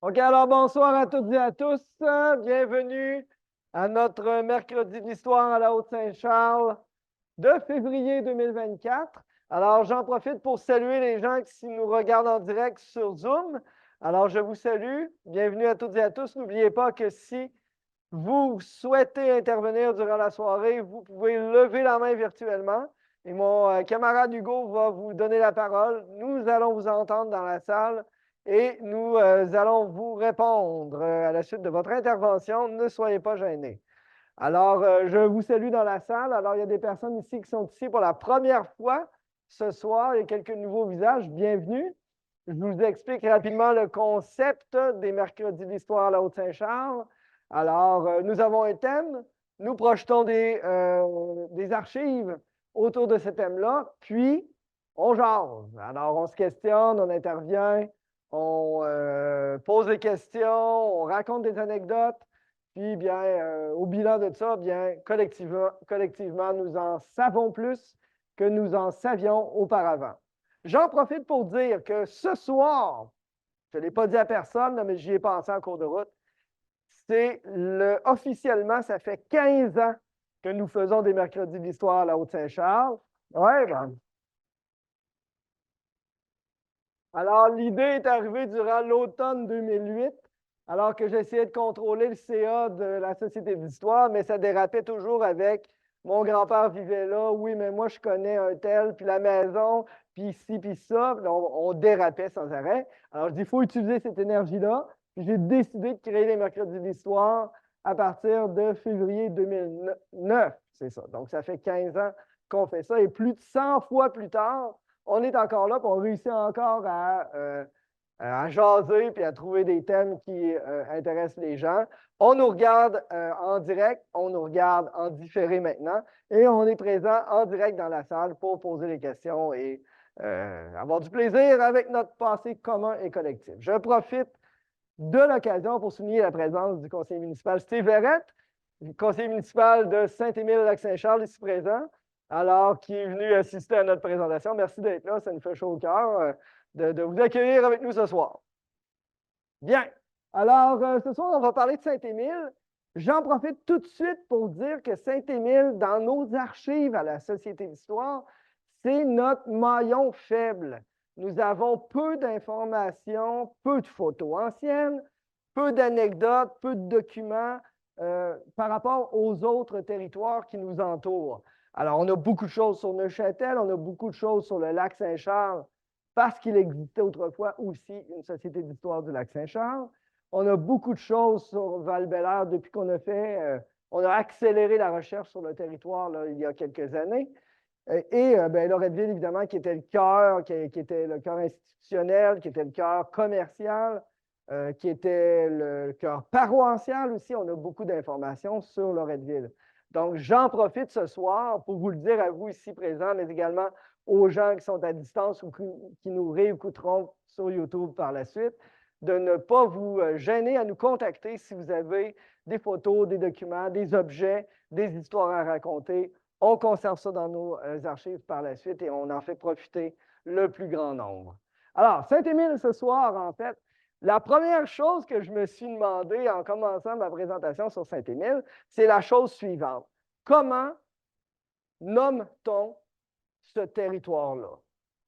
OK, alors bonsoir à toutes et à tous. Bienvenue à notre mercredi de l'histoire à la Haute-Saint-Charles de février 2024. Alors, j'en profite pour saluer les gens qui nous regardent en direct sur Zoom. Alors, je vous salue. Bienvenue à toutes et à tous. N'oubliez pas que si vous souhaitez intervenir durant la soirée, vous pouvez lever la main virtuellement et mon camarade Hugo va vous donner la parole. Nous allons vous entendre dans la salle et nous allons vous répondre à la suite de votre intervention. Ne soyez pas gênés. Alors, je vous salue dans la salle. Alors, il y a des personnes ici qui sont ici pour la première fois ce soir. Il y a quelques nouveaux visages. Bienvenue. Je vous explique rapidement le concept des mercredis d'histoire à la Haute-Saint-Charles. Alors, nous avons un thème. Nous projetons des archives autour de ce thème-là, puis on jase. Alors, on se questionne, on intervient, on pose des questions, on raconte des anecdotes. Puis, bien, au bilan de ça, bien, collectivement, nous en savons plus que nous en savions auparavant. J'en profite pour dire que ce soir, je ne l'ai pas dit à personne, mais j'y ai pensé en cours de route, officiellement, ça fait 15 ans que nous faisons des mercredis d'histoire à la Haute-Saint-Charles. Oui, ben. Alors, l'idée est arrivée durant l'automne 2008, alors que j'essayais de contrôler le CA de la Société d'histoire, mais ça dérapait toujours avec mon grand-père vivait là, oui, mais moi, je connais un tel, puis la maison, puis ici, puis ça. Puis on dérapait sans arrêt. Alors, je dis, il faut utiliser cette énergie-là. Puis j'ai décidé de créer les mercredis d'histoire à partir de février 2009. C'est ça. Donc, ça fait 15 ans qu'on fait ça. Et plus de 100 fois plus tard, on est encore là, puis on réussit encore à jaser puis à trouver des thèmes qui intéressent les gens. On nous regarde en direct, on nous regarde en différé maintenant et on est présent en direct dans la salle pour poser les questions et avoir du plaisir avec notre passé commun et collectif. Je profite de l'occasion pour souligner la présence du conseiller municipal Steve Verrette, conseiller municipal de Saint-Émile-Lac-Saint-Charles, ici présent, alors qui est venu assister à notre présentation. Merci d'être là, ça nous fait chaud au cœur de vous accueillir avec nous ce soir. Bien. Alors, ce soir, on va parler de Saint-Émile. J'en profite tout de suite pour dire que Saint-Émile, dans nos archives à la Société d'histoire, c'est notre maillon faible. Nous avons peu d'informations, peu de photos anciennes, peu d'anecdotes, peu de documents par rapport aux autres territoires qui nous entourent. Alors, on a beaucoup de choses sur Neuchâtel, on a beaucoup de choses sur le lac Saint-Charles, parce qu'il existait autrefois aussi une Société d'histoire du lac Saint-Charles. On a beaucoup de choses sur Val-Bélair depuis qu'on a on a accéléré la recherche sur le territoire là, il y a quelques années. Et bien, Loretteville, évidemment, qui était le cœur, qui était le cœur institutionnel, qui était le cœur commercial, qui était le cœur paroissial aussi. On a beaucoup d'informations sur Loretteville. Donc, j'en profite ce soir pour vous le dire à vous ici présents, mais également aux gens qui sont à distance ou qui nous réécouteront sur YouTube par la suite, de ne pas vous gêner à nous contacter si vous avez des photos, des documents, des objets, des histoires à raconter. On conserve ça dans nos archives par la suite et on en fait profiter le plus grand nombre. Alors, Saint-Émile ce soir, en fait, la première chose que je me suis demandé en commençant ma présentation sur Saint-Émile, c'est la chose suivante. Comment nomme-t-on ce territoire-là?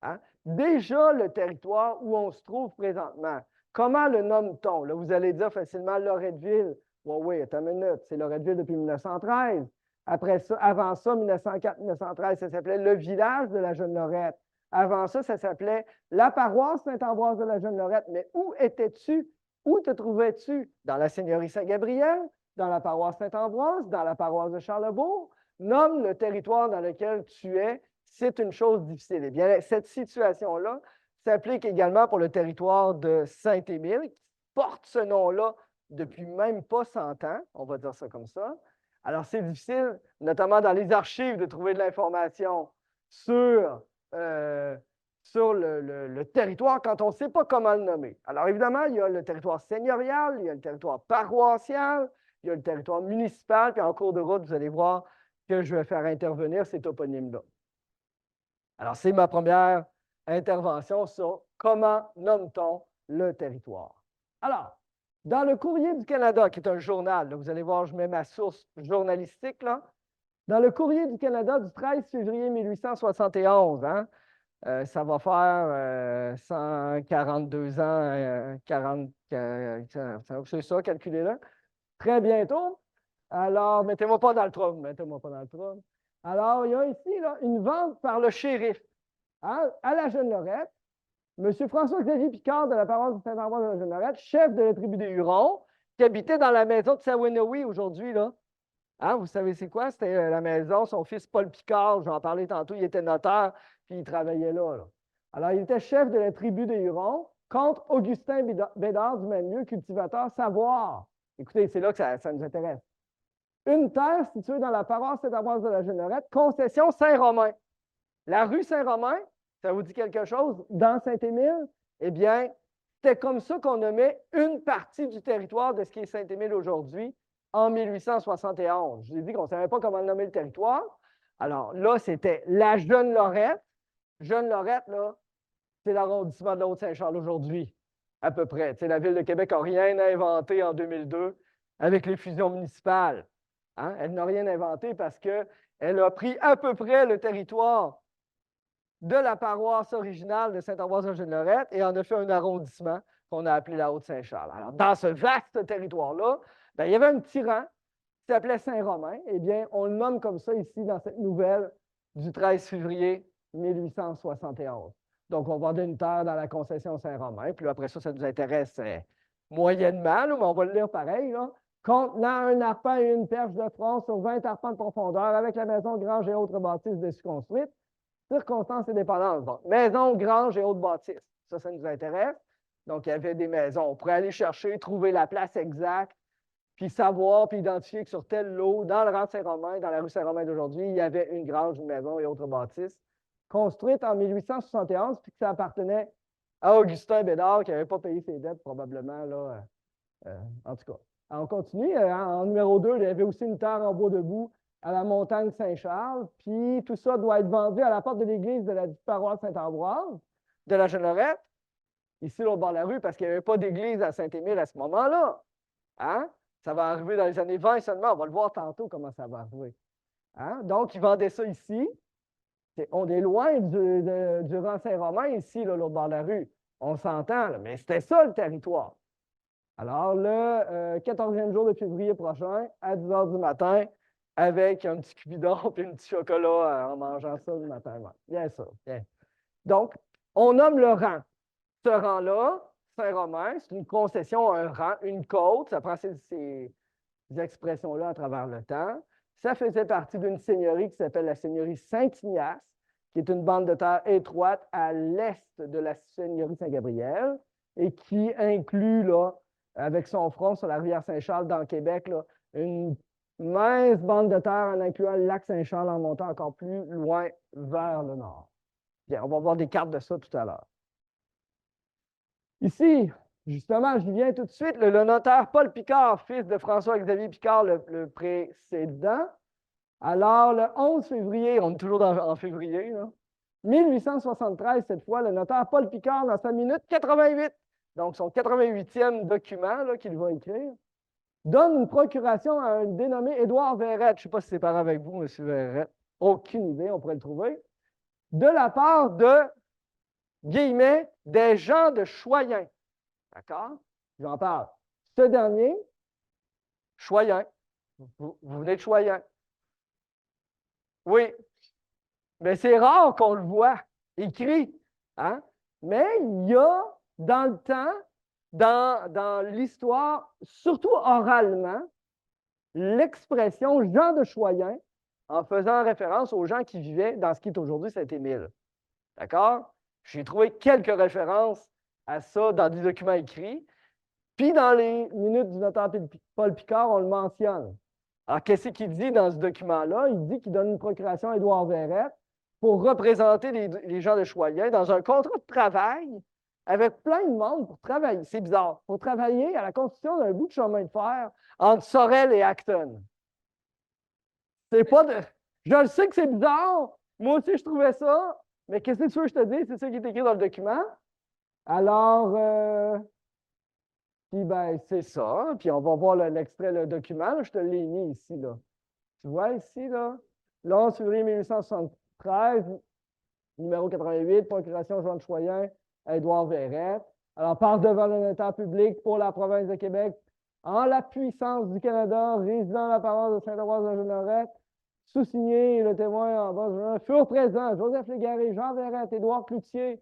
Hein? Déjà, le territoire où on se trouve présentement, comment le nomme-t-on? Là, vous allez dire facilement Loretteville. Oui, attends une minute, c'est Loretteville depuis 1913. Après ça, avant ça, 1904-1913, ça s'appelait le village de la Jeune-Lorette. Avant ça, ça s'appelait la paroisse Saint-Ambroise de la Jeune-Lorette. Mais où étais-tu? Où te trouvais-tu? Dans la seigneurie Saint-Gabriel, dans la paroisse Saint-Ambroise, dans la paroisse de Charlebourg? Nomme le territoire dans lequel tu es. C'est une chose difficile. Eh bien, cette situation-là s'applique également pour le territoire de Saint-Émile, qui porte ce nom-là depuis même pas 100 ans, on va dire ça comme ça. Alors, c'est difficile, notamment dans les archives, de trouver de l'information sur le territoire quand on ne sait pas comment le nommer. Alors, évidemment, il y a le territoire seigneurial, il y a le territoire paroissial, il y a le territoire municipal, puis en cours de route, vous allez voir que je vais faire intervenir ces toponymes-là. Alors, c'est ma première intervention sur comment nomme-t-on le territoire. Alors, Dans le Courrier du Canada, qui est un journal, là, vous allez voir, je mets ma source journalistique, là. Dans le Courrier du Canada du 13 février 1871, hein, ça va faire 142 ans, 40, c'est ça, calculez-le. Très bientôt. Alors, mettez-moi pas dans le trouble, mettez-moi pas dans le trouble. Alors, il y a ici là, une vente par le shérif hein, à la Jeune-Lorette. M. François-Xavier Picard de la paroisse de Saint-Ambroise de la Jeune-Lorette, chef de la tribu des Hurons, qui habitait dans la maison de Sawenowi aujourd'hui, là. Hein, vous savez c'est quoi? C'était la maison, son fils Paul Picard, j'en parlais tantôt, il était notaire, puis il travaillait là, là. Alors, il était chef de la tribu des Hurons contre Augustin Bédard du même lieu, cultivateur savoir. Écoutez, c'est là que ça nous intéresse. Une terre située dans la paroisse Saint-Ambroise de la Jeune-Lorette, concession Saint-Romain. La rue Saint-Romain, ça vous dit quelque chose? Dans Saint-Émile? Eh bien, c'était comme ça qu'on nommait une partie du territoire de ce qui est Saint-Émile aujourd'hui en 1871. Je vous ai dit qu'on ne savait pas comment nommer le territoire. Alors là, c'était la Jeune-Lorette. Jeune-Lorette, là, c'est l'arrondissement de la Haute-Saint-Charles aujourd'hui, à peu près. T'sais, la Ville de Québec n'a rien inventé en 2002 avec les fusions municipales. Hein? Elle n'a rien inventé parce qu'elle a pris à peu près le territoire de la paroisse originale de Saint-Ambroise de Jeune-Lorette et en a fait un arrondissement qu'on a appelé la Haute-Saint-Charles. Alors, dans ce vaste territoire-là, il y avait un petit rang qui s'appelait Saint-Romain. Eh bien, on le nomme comme ça ici dans cette nouvelle du 13 février 1871. Donc, on vendait une terre dans la concession Saint-Romain. Puis après ça, ça nous intéresse moyennement, là, mais on va le lire pareil. Là. Contenant un arpent et une perche de front sur 20 arpents de profondeur, avec la maison, grange et autres bâtisses dessus construites. Circonstances et dépendances. Donc, maison, grange et autres bâtisses. Ça nous intéresse. Donc, il y avait des maisons. On pourrait aller chercher, trouver la place exacte, puis savoir, puis identifier que sur tel lot, dans le rang Saint-Romain, dans la rue Saint-Romain d'aujourd'hui, il y avait une grange, une maison et autres bâtisses construites en 1871, puis que ça appartenait à Augustin Bédard, qui n'avait pas payé ses dettes, probablement, là. En tout cas. Alors, on continue. En numéro 2, il y avait aussi une terre en bois debout à la montagne Saint-Charles, puis tout ça doit être vendu à la porte de l'église de la paroisse Saint-Ambroise, de la Jeune-Lorette, ici, au bord de la rue, parce qu'il n'y avait pas d'église à Saint-Émile à ce moment-là. Hein? Ça va arriver dans les années 20 seulement. On va le voir tantôt comment ça va arriver. Hein? Donc, ils vendaient ça ici. On est loin du rang Saint-Romain ici, là, l'autre bord de la rue. On s'entend, là, mais c'était ça le territoire. Alors, le 14e jour de février prochain, à 10 h du matin, avec un petit cupidon et un petit chocolat en mangeant ça le matin. Bien sûr. Bien. Donc, on nomme le rang. Ce rang-là, Saint-Romain, c'est une concession, un rang, une côte. Ça prend ces expressions-là à travers le temps. Ça faisait partie d'une seigneurie qui s'appelle la seigneurie Saint-Ignace, qui est une bande de terre étroite à l'est de la seigneurie Saint-Gabriel et qui inclut, là, avec son front sur la rivière Saint-Charles dans le Québec, là, une mince bande de terre en incluant le lac Saint-Charles en montant encore plus loin vers le nord. Bien, on va voir des cartes de ça tout à l'heure. Ici, justement, je viens tout de suite, le notaire Paul Picard, fils de François-Xavier Picard, le précédent. Alors, le 11 février, on est toujours en février, là, 1873, cette fois, le notaire Paul Picard, dans sa minute 88, donc son 88e document qu'il va écrire, donne une procuration à un dénommé Édouard Verrette. Je ne sais pas si c'est pareil avec vous, M. Verrette. Aucune idée, on pourrait le trouver. De la part de, guillemets, des gens de Choyen. D'accord? J'en parle. Ce dernier, Choyen. Vous venez de Choyen. Oui. Mais c'est rare qu'on le voit écrit. Hein? Mais il y a, dans le temps, dans l'histoire, surtout oralement, l'expression Jean de Choyen en faisant référence aux gens qui vivaient dans ce qui est aujourd'hui Saint-Émile. D'accord? J'ai trouvé quelques références à ça dans des documents écrits. Puis dans les minutes du notaire Paul Picard, on le mentionne. Alors, qu'est-ce qu'il dit dans ce document-là? Il dit qu'il donne une procuration à Édouard Verrette pour représenter les gens de Choyen dans un contrat de travail avec plein de monde pour travailler. C'est bizarre. Pour travailler à la construction d'un bout de chemin de fer entre Sorel et Acton. C'est pas de... Je le sais que c'est bizarre. Moi aussi, je trouvais ça. Mais qu'est-ce que tu veux que je te dise? C'est ça qui est écrit dans le document. Alors, Puis, ben, c'est ça. Puis, on va voir l'extrait, le document. Là, je te l'ai mis ici, là. Tu vois ici, là? Le 11 février 1873, numéro 88, procuration Jean de Choyen à Édouard Verrette. Alors, par devant le notaire public pour la province de Québec, en la puissance du Canada, résidant la parole de Saint-Ambroise de Jeanerette, sous-signé et le témoin en bas, furent présents Joseph Légaré, Jean Verrette, Édouard Cloutier.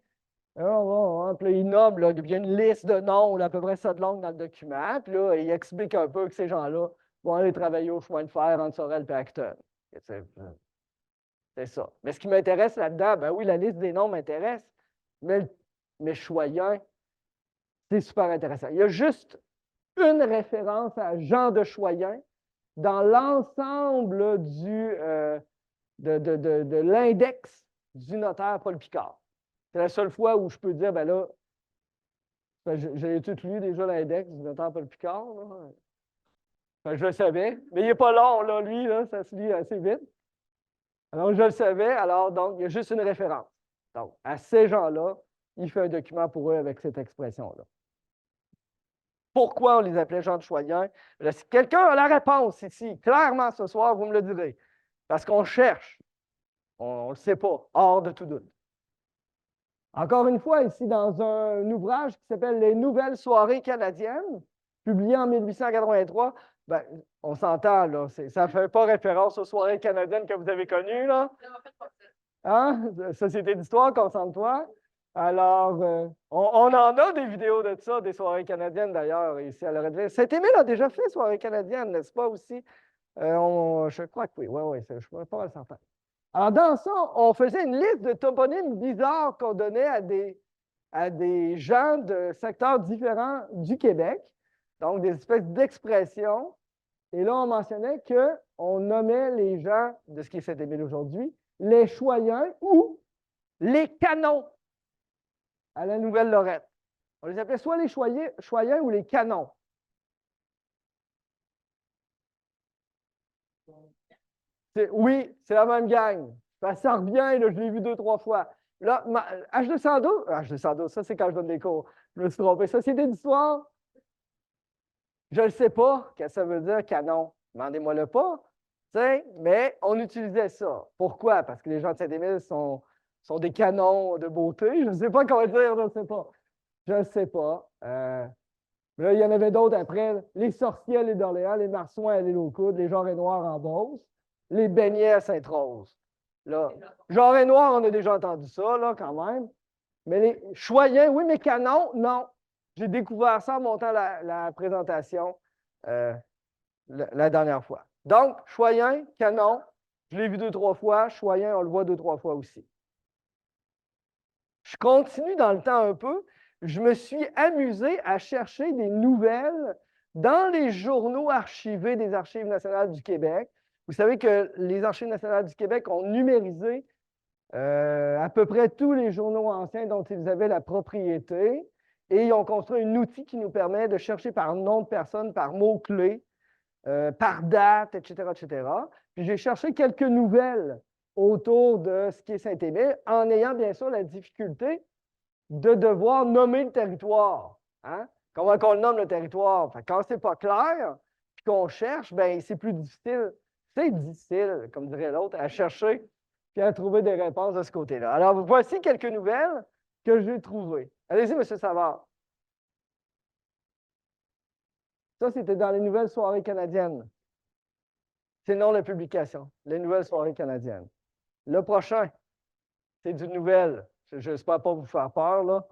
Puis là, il nomme, là, il y a une liste de noms, là, à peu près ça de longue dans le document. Puis là, il explique un peu que ces gens-là vont aller travailler au chemin de fer entre Sorel et Acton. C'est ça. Mais ce qui m'intéresse là-dedans, ben oui, la liste des noms m'intéresse, mais Choyen, c'est super intéressant. Il y a juste une référence à Jean de Choyen dans l'ensemble de l'index du notaire Paul Picard. C'est la seule fois où je peux dire, ben là, j'ai tout lu déjà l'index du notaire Paul Picard. Je le savais, mais il n'est pas long, là, lui, là, ça se lit assez vite. Alors, je le savais, alors, donc, il y a juste une référence. Donc, à ces gens-là, il fait un document pour eux avec cette expression-là. Pourquoi on les appelait Jean de Choyen? Si quelqu'un a la réponse ici, clairement ce soir, vous me le direz. Parce qu'on cherche. On ne le sait pas, hors de tout doute. Encore une fois, ici, dans un ouvrage qui s'appelle Les Nouvelles soirées canadiennes, publié en 1883, ben, on s'entend, là, ça ne fait pas référence aux soirées canadiennes que vous avez connues, là. Hein? Société d'histoire, concentre-toi. Alors, on en a des vidéos de ça, des soirées canadiennes d'ailleurs, ici à Loretteville. Saint-Émile a déjà fait soirée canadienne, n'est-ce pas aussi? Je crois que oui, je ne suis pas mal certain. Alors, dans ça, on faisait une liste de toponymes bizarres qu'on donnait à des gens de secteurs différents du Québec, donc des espèces d'expressions. Et là, on mentionnait qu'on nommait les gens de ce qui est Saint-Émile aujourd'hui, les Choyens ou les Canons à la Nouvelle-Lorette. On les appelait soit les Choyens ou les Canons. Oui, c'est la même gang. Ça revient, là, je l'ai vu 2-3 fois. Là, H212, ça c'est quand je donne des cours. Je me suis trompé. Société d'histoire, je ne sais pas ce que ça veut dire canon. Demandez-moi-le pas. Mais on utilisait ça. Pourquoi? Parce que les gens de Saint-Émile sont des canons de beauté. Je ne sais pas comment dire, je ne sais pas. Je ne sais pas. Mais là, il y en avait d'autres après. Les sorciers à l'île d'Orléans, les marsouins à l'île aux Coudes, les genres noirs en Beauce, les beignets à Sainte-Rose. Là, genre noir, on a déjà entendu ça, là, quand même. Mais les Choyens, oui, mais canons, non. J'ai découvert ça en montant la présentation la dernière fois. Donc, Choyen, canon, je l'ai vu 2-3 fois. Choyen, on le voit 2-3 fois aussi. Je continue dans le temps un peu. Je me suis amusé à chercher des nouvelles dans les journaux archivés des Archives nationales du Québec. Vous savez que les Archives nationales du Québec ont numérisé à peu près tous les journaux anciens dont ils avaient la propriété et ils ont construit un outil qui nous permet de chercher par nom de personne, par mots-clés, par date, etc., etc. Puis j'ai cherché quelques nouvelles autour de ce qui est Saint-Émile, en ayant bien sûr la difficulté de devoir nommer le territoire. Hein? Comment on le nomme le territoire? Enfin, quand ce n'est pas clair, puis qu'on cherche, ben c'est plus difficile. C'est difficile, comme dirait l'autre, à chercher puis à trouver des réponses de ce côté-là. Alors, voici quelques nouvelles que j'ai trouvées. Allez-y, M. Savard. Ça, c'était dans les nouvelles soirées canadiennes. C'est le nom de la publication, les nouvelles soirées canadiennes. Le prochain, c'est d'une nouvelle. Je n'espère pas vous faire peur, là.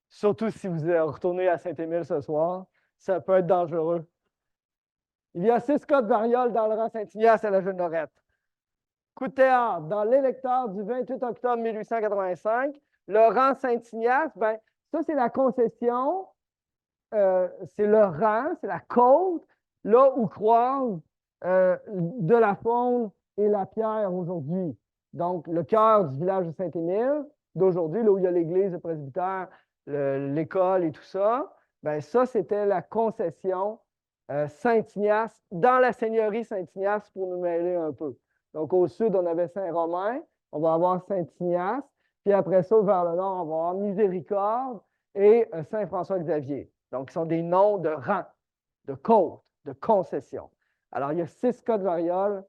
Surtout si vous retournez à Saint-Émile ce soir, ça peut être dangereux. Il y a 6 cas de variole dans le rang Saint-Ignace à la Jeune-Lorette. Coup de théâtre, dans l'électeur du 28 octobre 1885, le rang Saint-Ignace, ben, ça, c'est la concession, c'est le rang, c'est la côte, là où croisent de la Faune et la Pierre aujourd'hui. Donc, le cœur du village de Saint-Émile, d'aujourd'hui, là où il y a l'église, le presbytère, l'école et tout ça, ben ça, c'était la concession Saint-Ignace, dans la seigneurie Saint-Ignace, pour nous mêler un peu. Donc, au sud, on avait Saint-Romain, on va avoir Saint-Ignace, puis après ça, vers le nord, on va avoir Miséricorde et Saint-François-Xavier. Donc, ce sont des noms de rang, de côte, de concession. Alors, il y a 6 cas de variole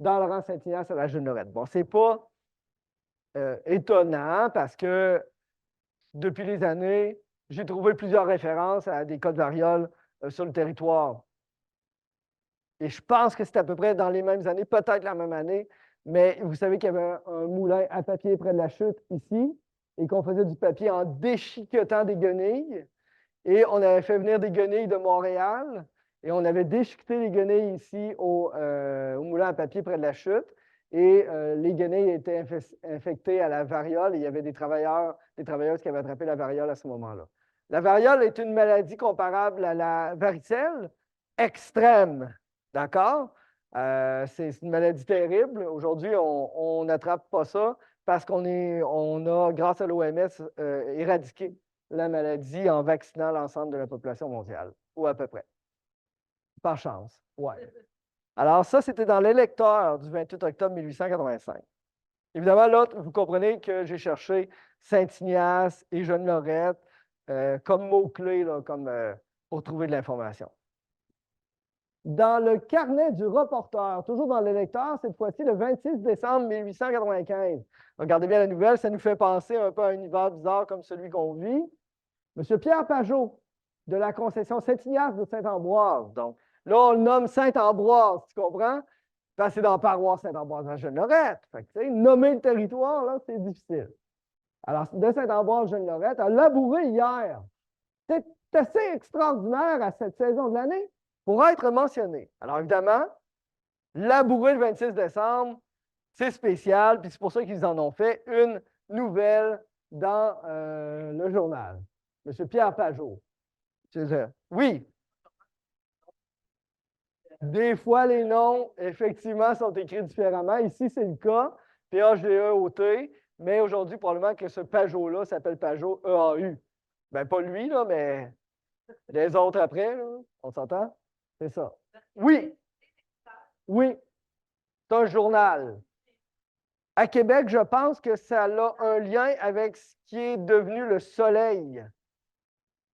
dans le rang Saint-Ignace à la Jeune-Lorette. Bon, ce n'est pas étonnant parce que depuis les années, j'ai trouvé plusieurs références à des cas de variole sur le territoire. Et je pense que c'est à peu près dans les mêmes années, peut-être la même année, mais vous savez qu'il y avait un moulin à papier près de la chute ici et qu'on faisait du papier en déchiquetant des guenilles. Et on avait fait venir des guenilles de Montréal et on avait déchiqueté les guenilles ici au moulin à papier près de la chute. Et les guenilles étaient infectées à la variole et il y avait des travailleuses qui avaient attrapé la variole à ce moment-là. La variole est une maladie comparable à la varicelle, extrême. D'accord? C'est une maladie terrible. Aujourd'hui, on n'attrape pas ça parce qu'on a, grâce à l'OMS, éradiqué la maladie en vaccinant l'ensemble de la population mondiale, ou à peu près. Par chance, oui. Alors, ça, c'était dans l'électeur du 28 octobre 1885. Évidemment, là, vous comprenez que j'ai cherché Saint-Ignace et Jeune-Lorette comme mots-clés pour trouver de l'information. Dans le carnet du reporter, toujours dans l'électeur, cette fois-ci, le 26 décembre 1895. Regardez bien la nouvelle, ça nous fait penser un peu à un univers bizarre comme celui qu'on vit. M. Pierre Pajot, de la concession Saint-Ignace de Saint-Ambroise. Donc, là, on le nomme Saint-Ambroise, tu comprends? Parce que c'est dans la paroisse Saint-Ambroise à Jeune-Lorette. Nommer le territoire, là, c'est difficile. Alors, de Saint-Ambroise, Jeune-Lorette a labouré hier. C'est assez extraordinaire à cette saison de l'année pour être mentionné. Alors, évidemment, labourer le 26 décembre, c'est spécial, puis c'est pour ça qu'ils en ont fait une nouvelle dans le journal. M. Pierre Pajot. Oui. Des fois, les noms, effectivement, sont écrits différemment. Ici, c'est le cas, P-H-G-E-O-T, mais aujourd'hui, probablement que ce Pajot-là s'appelle Pajot E-A-U. Bien, pas lui, là, mais les autres après, là, on s'entend? C'est ça. Oui. Oui. C'est un journal. À Québec, je pense que ça a un lien avec ce qui est devenu le Soleil.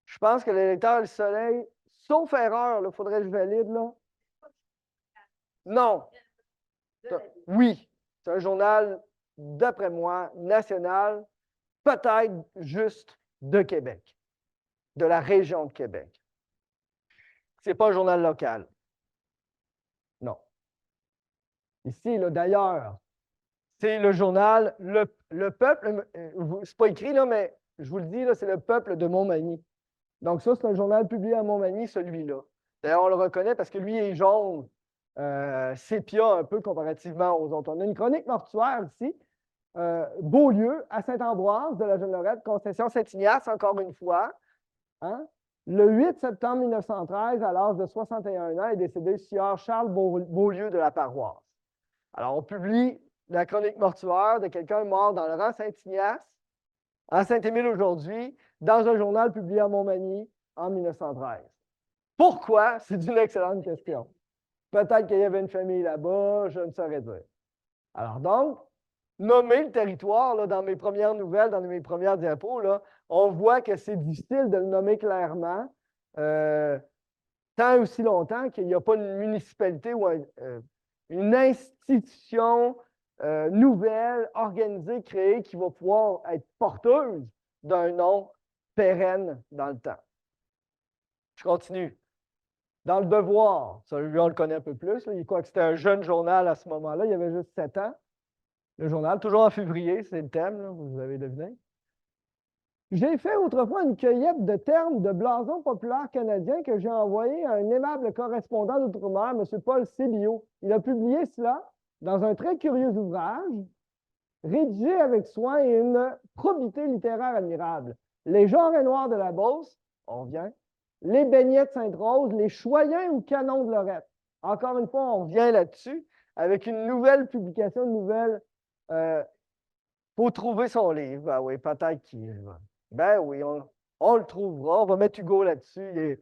Je pense que l'électeur Le Soleil, sauf erreur, il faudrait que je valide, là. Non. Oui, c'est un journal, d'après moi, national, peut-être juste de Québec, de la région de Québec. Ce n'est pas un journal local. Non. Ici, d'ailleurs, c'est le journal Le Peuple. C'est pas écrit, là, mais je vous le dis, c'est Le Peuple de Montmagny. Donc, ça, c'est un journal publié à Montmagny, celui-là. D'ailleurs, on le reconnaît parce que lui est jaune, sépia un peu comparativement aux autres. On a une chronique mortuaire ici. Beaulieu, à Saint-Ambroise de la Jeune-Lorette, concession Saint-Ignace, encore une fois. Hein? Le 8 septembre 1913, à l'âge de 61 ans, est décédé le sieur Charles Beaulieu de la paroisse. Alors, on publie la chronique mortuaire de quelqu'un mort dans le rang Saint-Ignace, à Saint-Émile aujourd'hui, dans un journal publié à Montmagny en 1913. Pourquoi? C'est une excellente question. Peut-être qu'il y avait une famille là-bas, je ne saurais dire. Alors donc, nommer le territoire, là, dans mes premières nouvelles, dans mes premières diapos, là, on voit que c'est difficile de le nommer clairement, tant et aussi longtemps qu'il n'y a pas une municipalité ou une institution nouvelle, organisée, créée, qui va pouvoir être porteuse d'un nom pérenne dans le temps. Je continue. Dans le Devoir, celui-là, on le connaît un peu plus. Là. Il croit que c'était un jeune journal à ce moment-là. Il avait juste 7 ans. Le journal, toujours en février, c'est le thème, là, vous avez deviné. J'ai fait autrefois une cueillette de termes de blasons populaires canadiens que j'ai envoyé à un aimable correspondant d'Outre-mer, M. Paul Sébillot. Il a publié cela dans un très curieux ouvrage, rédigé avec soin et une probité littéraire admirable. Les genres noirs de la Beauce, on revient. Les beignets de Sainte-Rose, les choyens ou canons de Lorette. Encore une fois, on revient là-dessus avec une nouvelle publication, une nouvelle. Faut trouver son livre. Ben oui, peut-être qu'il. Ben oui, on le trouvera. On va mettre Hugo là-dessus.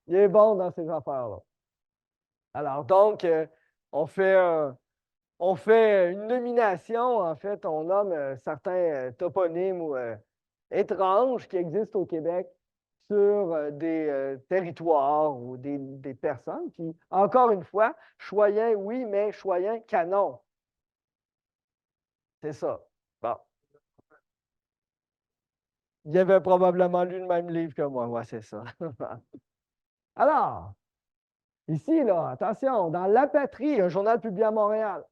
Il est bon dans ces affaires-là. Alors, donc, on fait une nomination. En fait, on nomme certains toponymes ou étranges qui existent au Québec sur des territoires ou des personnes. Puis, encore une fois, Choyen, oui, mais Choyen, canon. C'est ça. Bon. Il avait probablement lu le même livre que moi. Ouais, c'est ça. Alors, ici, là, attention, dans La Patrie, un journal publié à Montréal.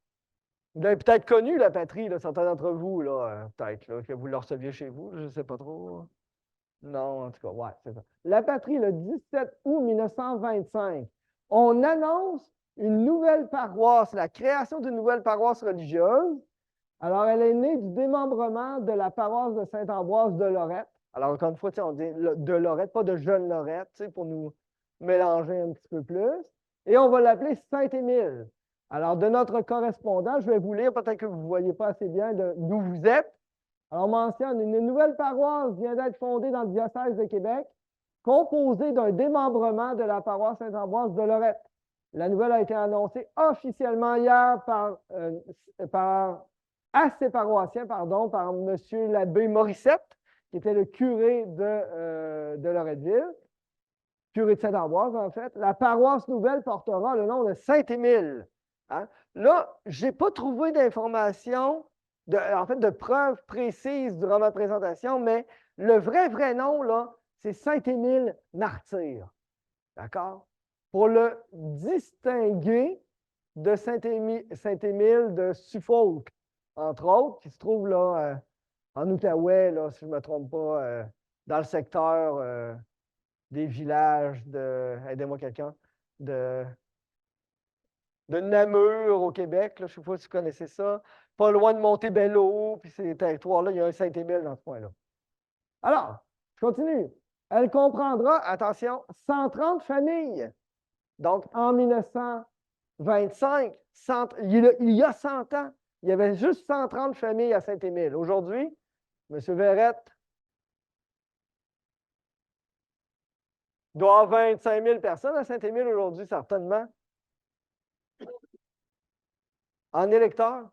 Vous l'avez peut-être connu, La Patrie, là, certains d'entre vous, là, peut-être là, que vous le receviez chez vous, je ne sais pas trop. Non, en tout cas, ouais, c'est ça. La Patrie, le 17 août 1925. On annonce une nouvelle paroisse, la création d'une nouvelle paroisse religieuse. Alors, elle est née du démembrement de la paroisse de Saint-Ambroise de Lorette. Alors, encore une fois, on dit de Lorette, pas de Jeune Lorette, pour nous mélanger un petit peu plus. Et on va l'appeler Saint-Émile. Alors, de notre correspondant, je vais vous lire, peut-être que vous ne voyez pas assez bien d'où vous êtes. Alors, on mentionne une nouvelle paroisse vient d'être fondée dans le diocèse de Québec, composée d'un démembrement de la paroisse Saint-Ambroise de Lorette. La nouvelle a été annoncée officiellement hier à ses paroissiens, par M. l'abbé Morissette, qui était le curé de Loretteville, curé de Saint-Ambroise, en fait. La paroisse nouvelle portera le nom de Saint-Émile. Hein? Là, je n'ai pas trouvé d'informations, de preuves précises durant ma présentation, mais le vrai nom, là, c'est Saint-Émile martyr. D'accord? Pour le distinguer de Saint-Émile de Suffolk, entre autres, qui se trouve là en Outaouais, là, si je ne me trompe pas, dans le secteur des villages aidez-moi quelqu'un, de Namur au Québec, là, je ne sais pas si vous connaissez ça, pas loin de Montebello, puis ces territoires-là, il y a un Saint-Émile dans ce coin-là. Alors, je continue. Elle comprendra, attention, 130 familles. Donc, en 1925, il y a 100 ans, il y avait juste 130 familles à Saint-Émile. Aujourd'hui, M. Verrette doit avoir 25 000 personnes à Saint-Émile aujourd'hui, certainement. En électeurs.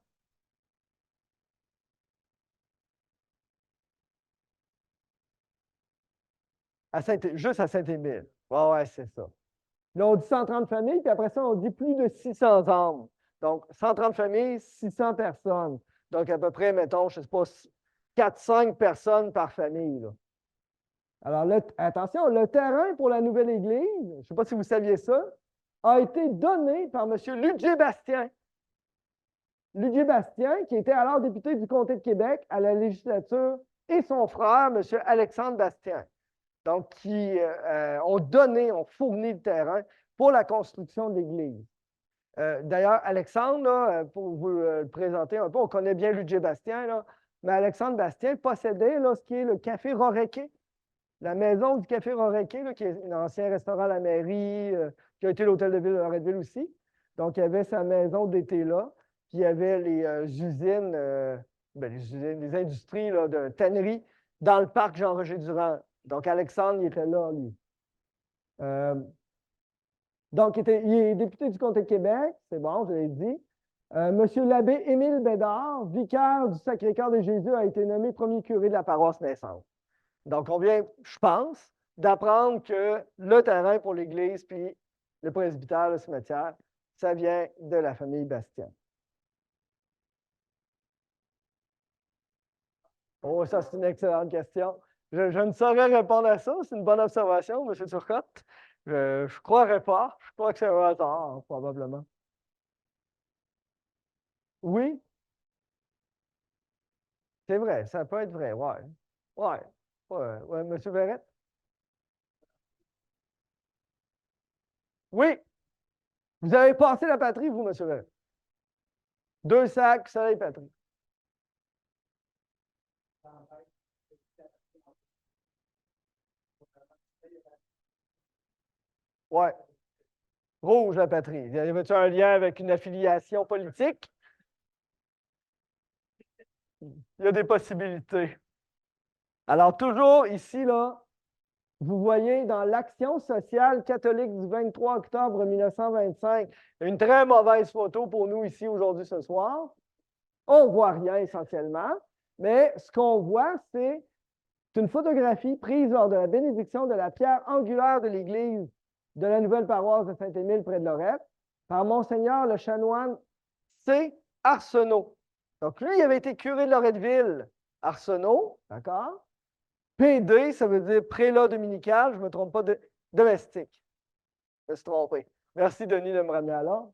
Juste à Saint-Émile. Ouais, c'est ça. Là, on dit 130 familles, puis après ça, on dit plus de 600 âmes. Donc, 130 familles, 600 personnes. Donc, à peu près, mettons, je ne sais pas, 4-5 personnes par famille. Là. Alors, attention, le terrain pour la nouvelle église, je ne sais pas si vous saviez ça, a été donné par M. Ludger Bastien. Ludger Bastien, qui était alors député du comté de Québec à la législature, et son frère, M. Alexandre Bastien. Donc, qui ont fourni le terrain pour la construction de l'église. D'ailleurs, Alexandre, là, pour vous le présenter un peu, on connaît bien Ludger Bastien, là, mais Alexandre Bastien possédait là, ce qui est le Café Rorequet, la maison du Café Rorequet, là, qui est un ancien restaurant à la mairie, qui a été l'hôtel de ville de Loretteville aussi. Donc, il y avait sa maison d'été là, puis il y avait les usines, les industries là, de tannerie dans le parc Jean-Roger Durand. Donc, Alexandre, il était là, lui. Donc, il est député du comté de Québec, c'est bon, je l'ai dit. Monsieur l'abbé Émile Bédard, vicaire du Sacré-Cœur de Jésus, a été nommé premier curé de la paroisse naissante. Donc, on vient, je pense, d'apprendre que le terrain pour l'église, puis le presbytère, le cimetière, ça vient de la famille Bastien. Oh, ça, c'est une excellente question. Je ne saurais répondre à ça. C'est une bonne observation, M. Turcotte. Je ne croirais pas. Je crois que c'est un hasard, probablement. Oui, c'est vrai. Ça peut être vrai, oui. Oui, ouais, M. Verrette? Oui, vous avez passé la patrie, vous, M. Verrette. 2 sacs, soleil patrie. Oui. Rouge, la patrie. Y avait-tu un lien avec une affiliation politique? Il y a des possibilités. Alors, toujours ici, là, vous voyez dans l'Action sociale catholique du 23 octobre 1925, une très mauvaise photo pour nous ici aujourd'hui ce soir. On ne voit rien essentiellement, mais ce qu'on voit, c'est C'est une photographie prise lors de la bénédiction de la pierre angulaire de l'église de la nouvelle paroisse de Saint-Émile près de Lorette par Monseigneur le chanoine C. Arsenault. Donc, lui, il avait été curé de Loretteville. Arsenault, d'accord? PD, ça veut dire prélat dominical, je ne me trompe pas, de domestique. Je me suis trompé. Merci, Denis, de me ramener à l'ordre.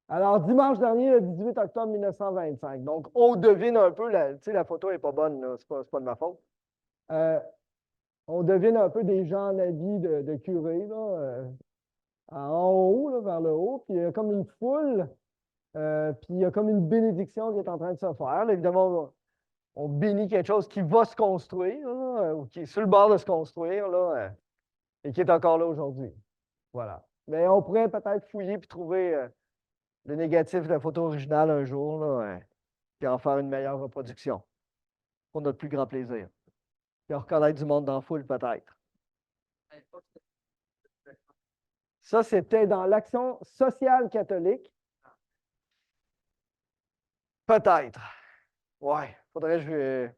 Alors, dimanche dernier, le 18 octobre 1925. Donc, on devine un peu, la photo n'est pas bonne, ce n'est pas de ma faute. On devine un peu des gens en habit de curé, là, en haut, là, vers le haut, puis il y a comme une foule, puis il y a comme une bénédiction qui est en train de se faire. Là, évidemment, on bénit quelque chose qui va se construire, là, ou qui est sur le bord de se construire, là, et qui est encore là aujourd'hui. Voilà. Mais on pourrait peut-être fouiller puis trouver le négatif de la photo originale un jour, là, puis en faire une meilleure reproduction, pour notre plus grand plaisir. Puis reconnaître du monde dans la foule, peut-être. Ça, c'était dans l'Action sociale catholique. Peut-être. Oui, faudrait que je.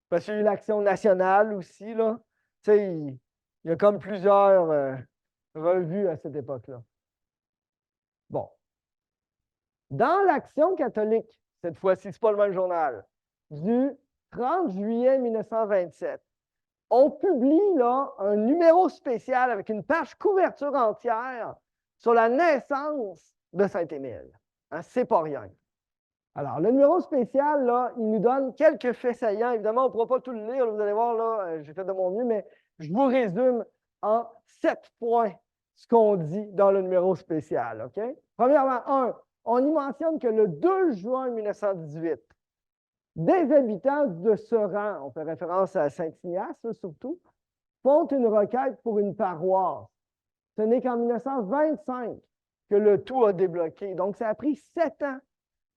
Parce qu'il y a eu l'Action nationale aussi, là. Tu sais, il y a comme plusieurs revues à cette époque-là. Bon. Dans l'Action catholique, cette fois-ci, c'est pas le même journal, du 30 juillet 1927, on publie là un numéro spécial avec une page couverture entière sur la naissance de Saint-Émile. Hein, c'est pas rien. Alors, le numéro spécial, là, il nous donne quelques faits saillants. Évidemment, on ne pourra pas tout le lire, là, vous allez voir, là, j'ai fait de mon mieux, mais je vous résume en 7 points ce qu'on dit dans le numéro spécial. OK? Premièrement, on y mentionne que le 2 juin 1918, des habitants de ce rang, on fait référence à Saint-Ignace surtout, font une requête pour une paroisse. Ce n'est qu'en 1925 que le tout a débloqué. Donc, ça a pris 7 ans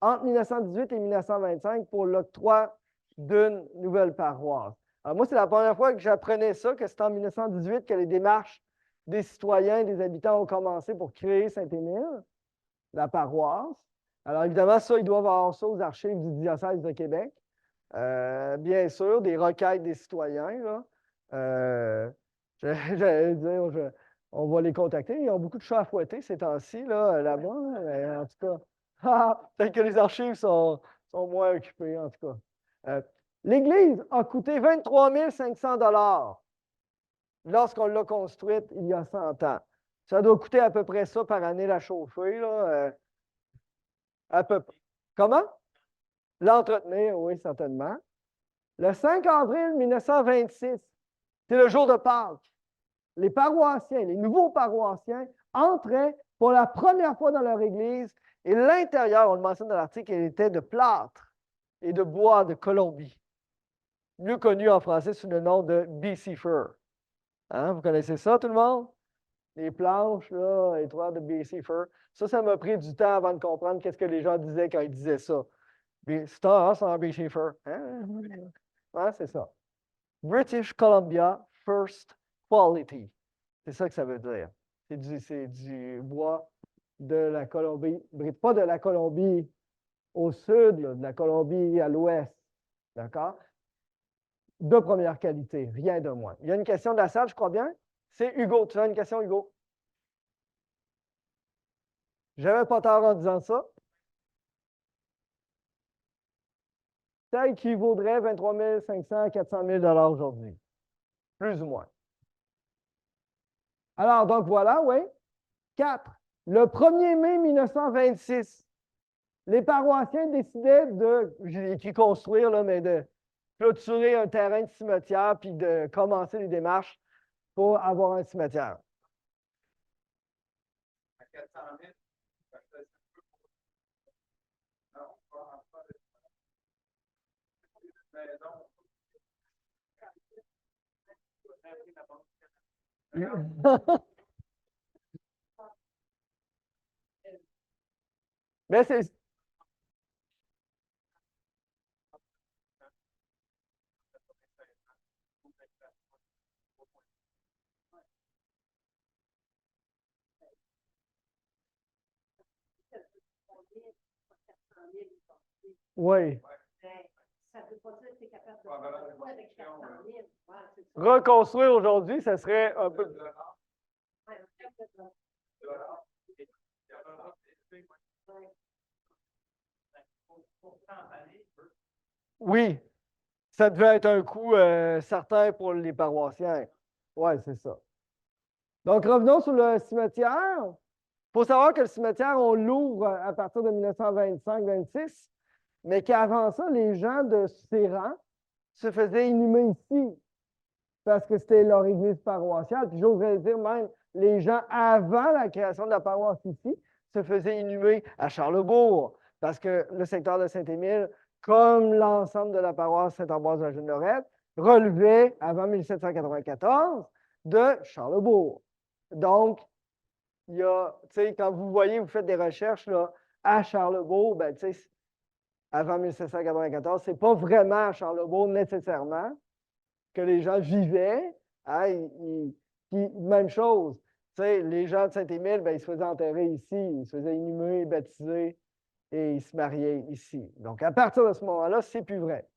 entre 1918 et 1925 pour l'octroi d'une nouvelle paroisse. Alors, moi, c'est la première fois que j'apprenais ça, que c'était en 1918 que les démarches des citoyens, des habitants ont commencé pour créer Saint-Émile, la paroisse. Alors, évidemment, ça, ils doivent avoir ça aux archives du diocèse de Québec. Bien sûr, des requêtes des citoyens. Là. J'allais dire, on va les contacter. Ils ont beaucoup de chats à fouetter ces temps-ci, là-bas. En tout cas, peut-être que les archives sont moins occupées, en tout cas. L'Église a coûté 23 500 lorsqu'on l'a construite il y a 100 ans. Ça doit coûter à peu près ça par année la chauffer, là, à peu près. Comment? L'entretenir, oui, certainement. Le 5 avril 1926, c'est le jour de Pâques. Les paroissiens, les nouveaux paroissiens, entraient pour la première fois dans leur église et l'intérieur, on le mentionne dans l'article, il était de plâtre et de bois de Colombie, mieux connu en français sous le nom de BC Fir. Hein, vous connaissez ça, tout le monde? Les planches, là, étroites de BC Fir. Ça m'a pris du temps avant de comprendre qu'est-ce que les gens disaient quand ils disaient ça. C'est en BC Fir. Hein? Ouais, c'est ça. British Columbia First Quality. C'est ça que ça veut dire. C'est du bois de la Colombie, pas de la Colombie au sud, là, de la Colombie à l'ouest. D'accord? De première qualité, rien de moins. Il y a une question de la salle, je crois bien. C'est Hugo. Tu as une question, Hugo? J'avais pas tort en disant ça. Ça équivaudrait 23 500 à 400 000 aujourd'hui. Plus ou moins. Alors, donc voilà, oui. 4. Le 1er mai 1926, les paroissiens décidaient de, j'ai écrit construire, là, mais de clôturer un terrain de cimetière puis de commencer les démarches pour avoir un cimetière. À 400 000, mais c'est. Oui. Ça ne veut pas dire que tu es capable de faire quoi avec 400 000. Ouais, c'est ça. Reconstruire aujourd'hui, ça serait un peu. Ouais, Oui, ça devait être un coût certain pour les paroissiens. Oui, c'est ça. Donc, revenons sur le cimetière. Il faut savoir que le cimetière, on l'ouvre à partir de 1925-26, mais qu'avant ça, les gens de ces rangs se faisaient inhumer ici parce que c'était leur église paroissiale. Puis j'oserais dire même, les gens avant la création de la paroisse ici se faisaient inhumer à Charlesbourg parce que le secteur de Saint-Émile, comme l'ensemble de la paroisse Saint-Ambroise de la Jeune-Lorette, relevait avant 1794 de Charlesbourg. Donc, il y a, tu sais, quand vous voyez, vous faites des recherches là, à Charlesbourg, ben, tu sais, avant 1794, ce n'est pas vraiment à Charlesbourg nécessairement que les gens vivaient. Hein, puis, même chose, tu sais, les gens de Saint-Émile, ben, ils se faisaient enterrer ici, ils se faisaient inhumer, baptiser et ils se mariaient ici. Donc, à partir de ce moment-là, c'est plus vrai.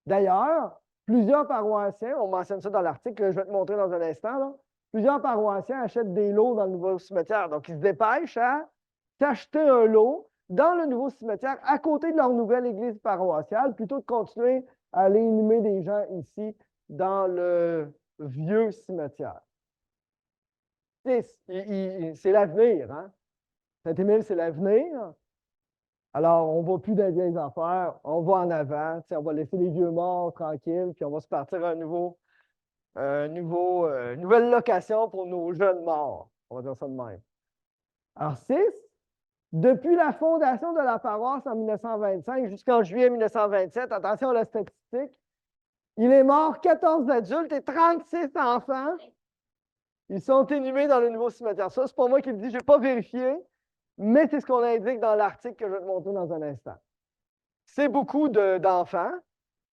D'ailleurs, plusieurs paroissiens, on mentionne ça dans l'article, je vais te montrer dans un instant, là, plusieurs paroissiens achètent des lots dans le nouveau cimetière. Donc, ils se dépêchent à s'acheter un lot dans le nouveau cimetière à côté de leur nouvelle église paroissiale, plutôt que continuer à aller inhumer des gens ici dans le vieux cimetière. C'est l'avenir, hein? Saint-Émile, c'est l'avenir. Alors, on ne va plus dans les vieilles affaires, on va en avant, on va laisser les vieux morts tranquilles, puis on va se partir à un nouvelle location pour nos jeunes morts. On va dire ça de même. Alors, 6, depuis la fondation de la paroisse en 1925 jusqu'en juillet 1927, attention à la statistique, il est mort 14 adultes et 36 enfants. Ils sont inhumés dans le nouveau cimetière. Ça, c'est pas moi qui le dis, je n'ai pas vérifié, mais c'est ce qu'on indique dans l'article que je vais te montrer dans un instant. C'est beaucoup d'enfants.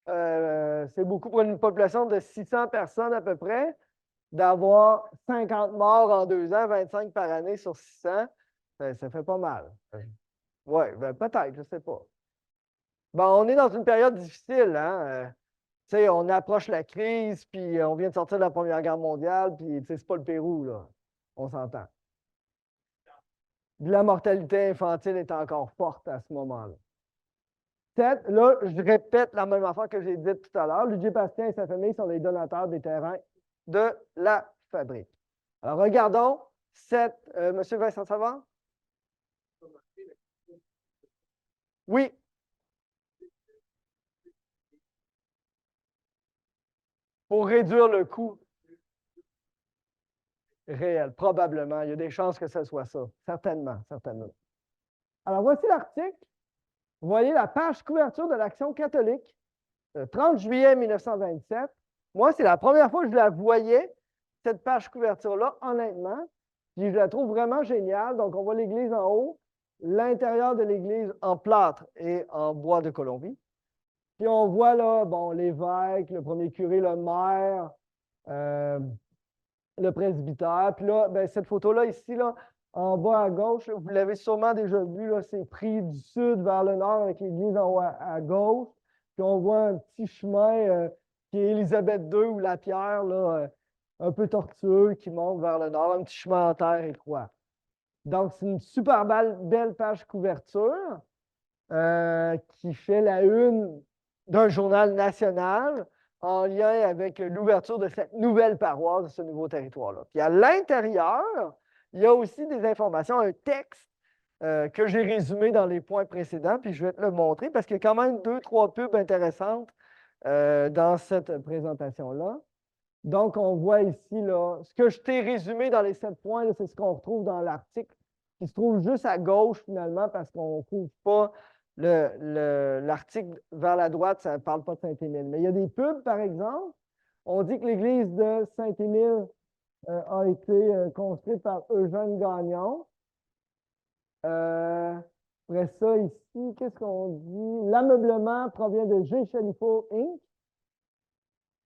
C'est beaucoup pour une population de 600 personnes à peu près, d'avoir 50 morts en 2 ans, 25 par année sur 600. Ça fait pas mal. Oui, ben peut-être, je ne sais pas. Bon, on est dans une période difficile, hein? On approche la crise, puis on vient de sortir de la Première Guerre mondiale, puis c'est pas le Pérou, là. On s'entend. La mortalité infantile est encore forte à ce moment-là. Là, je répète la même affaire que j'ai dite tout à l'heure. Luigi Bastien et sa famille sont les donateurs des terrains de la fabrique. Alors, regardons Monsieur Vincent Savard? Oui. Pour réduire le coût réel, probablement. Il y a des chances que ce soit ça. Certainement, certainement. Alors, voici l'article. Vous voyez la page couverture de l'Action catholique, le 30 juillet 1927. Moi, c'est la première fois que je la voyais, cette page couverture-là, honnêtement. Puis je la trouve vraiment géniale. Donc, on voit l'église en haut, l'intérieur de l'église en plâtre et en bois de Colombie. Puis on voit là, bon, l'évêque, le premier curé, le maire, le presbytère. Puis là, ben, cette photo-là, ici, là, en bas à gauche, vous l'avez sûrement déjà vu, c'est pris du sud vers le nord avec l'église en haut à gauche. Puis on voit un petit chemin qui est Élisabeth II ou la pierre, là, un peu tortueux qui monte vers le nord, un petit chemin en terre étroit. Donc, c'est une super belle page couverture qui fait la une d'un journal national en lien avec l'ouverture de cette nouvelle paroisse, de ce nouveau territoire-là. Puis à l'intérieur, il y a aussi des informations, un texte que j'ai résumé dans les points précédents, puis je vais te le montrer parce qu'il y a quand même 2-3 pubs intéressantes dans cette présentation-là. Donc, on voit ici, là, ce que je t'ai résumé dans les 7 points, c'est ce qu'on retrouve dans l'article, qui se trouve juste à gauche, finalement, parce qu'on ne trouve pas l'article vers la droite, ça ne parle pas de Saint-Émile. Mais il y a des pubs, par exemple. On dit que l'église de Saint-Émile a été construite par Eugène Gagnon. Après ça, ici, qu'est-ce qu'on dit? L'ameublement provient de G. Chalifo Inc.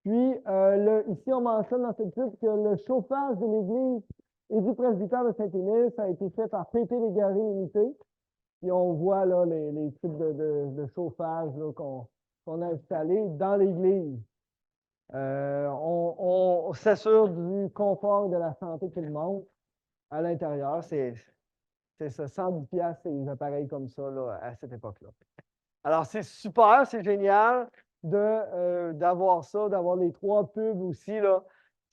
Puis, ici, on mentionne dans cette pub que le chauffage de l'église et du presbytère de Saint-Émile, ça a été fait par P.T. Légaré Unité. Puis, on voit là les types de chauffage là, qu'on a installés dans l'église. On s'assure du confort et de la santé de tout le monde à l'intérieur. C'est ça, 110 piastres, ces appareils comme ça là, à cette époque-là. Alors, c'est super, c'est génial d'avoir ça, d'avoir les 3 pubs aussi là,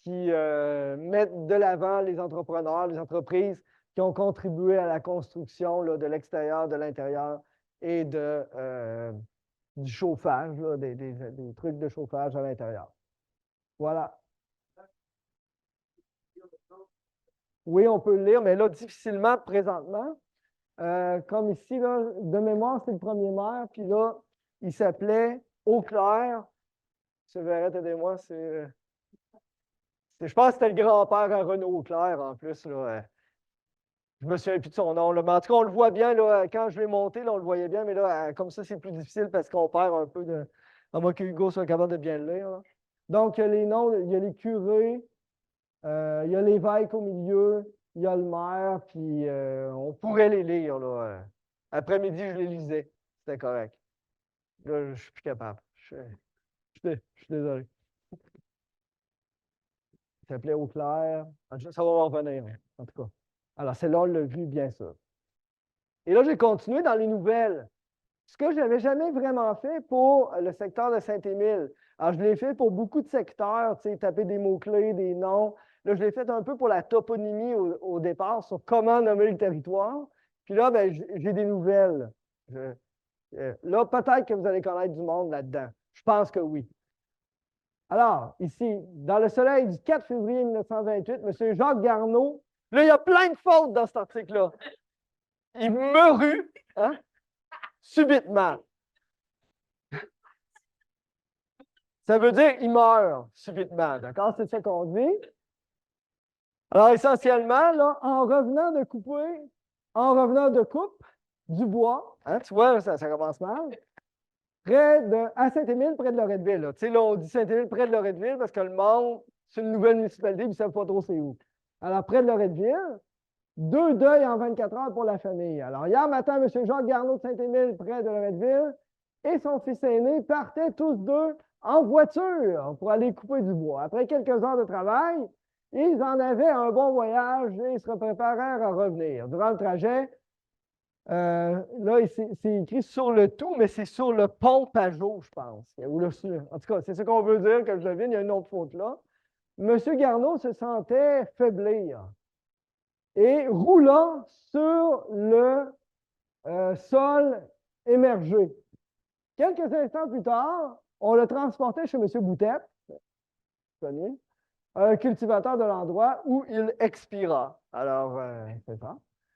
qui mettent de l'avant les entrepreneurs, les entreprises qui ont contribué à la construction là, de l'extérieur, de l'intérieur et du chauffage, là, des trucs de chauffage à l'intérieur. Voilà. Oui, on peut le lire, mais là, difficilement présentement. Comme ici, là, de mémoire, c'est le premier maire, puis là, il s'appelait Auclair. M. Verrette, aidez-moi, je pense que c'était le grand-père à Renaud Auclair, en plus. Là. Je me souviens plus de son nom. Là. Mais en tout cas, on le voit bien, là, quand je l'ai monté, là, on le voyait bien, mais là, comme ça, c'est plus difficile parce qu'on perd un peu de. À moins que Hugo soit capable de bien le lire. Là. Donc, il y a les noms, il y a les curés, il y a l'évêque au milieu, il y a le maire, puis on pourrait les lire. Là. Après-midi, je les lisais. C'était correct. Là, je ne suis plus capable. Je suis désolé. Il s'appelait Auclair. Ça va m'en revenir, en tout cas. Alors, celle-là, on l'a vu, bien sûr. Et là, j'ai continué dans les nouvelles. Ce que je n'avais jamais vraiment fait pour le secteur de Saint-Émile. Alors, je l'ai fait pour beaucoup de secteurs, tu sais, taper des mots-clés, des noms. Là, je l'ai fait un peu pour la toponymie au départ, sur comment nommer le territoire. Puis là, ben, j'ai des nouvelles. Là, peut-être que vous allez connaître du monde là-dedans. Je pense que oui. Alors, ici, dans le soleil du 4 février 1928, M. Jacques Garneau, là, il y a plein de fautes dans cet article-là. Il meurut, hein, subitement. Ça veut dire il meurt subitement, d'accord? C'est ça qu'on dit. Alors, essentiellement, là, en revenant de coupe du bois, hein, tu vois, ça commence mal, à Saint-Émile, près de Loretteville. Tu sais, là, on dit Saint-Émile, près de Loretteville, parce que le monde, c'est une nouvelle municipalité, ils ne savent pas trop c'est où. Alors, près de Loretteville, 2 deuils en 24 heures pour la famille. Alors, hier matin, M. Jacques Garneau de Saint-Émile, près de Loretteville, et son fils aîné partaient tous deux en voiture pour aller couper du bois. Après quelques heures de travail, ils en avaient un bon voyage et se préparèrent à revenir. Durant le trajet, là, c'est écrit sur le tout, mais c'est sur le pont Pajot, je pense. En tout cas, c'est ce qu'on veut dire, que je devine, il y a une autre faute là. M. Garneau se sentait faiblir et roulant sur le sol émergé. Quelques instants plus tard, on le transportait chez M. Boutette, connu, un cultivateur de l'endroit où il expira. Alors, c'est ça.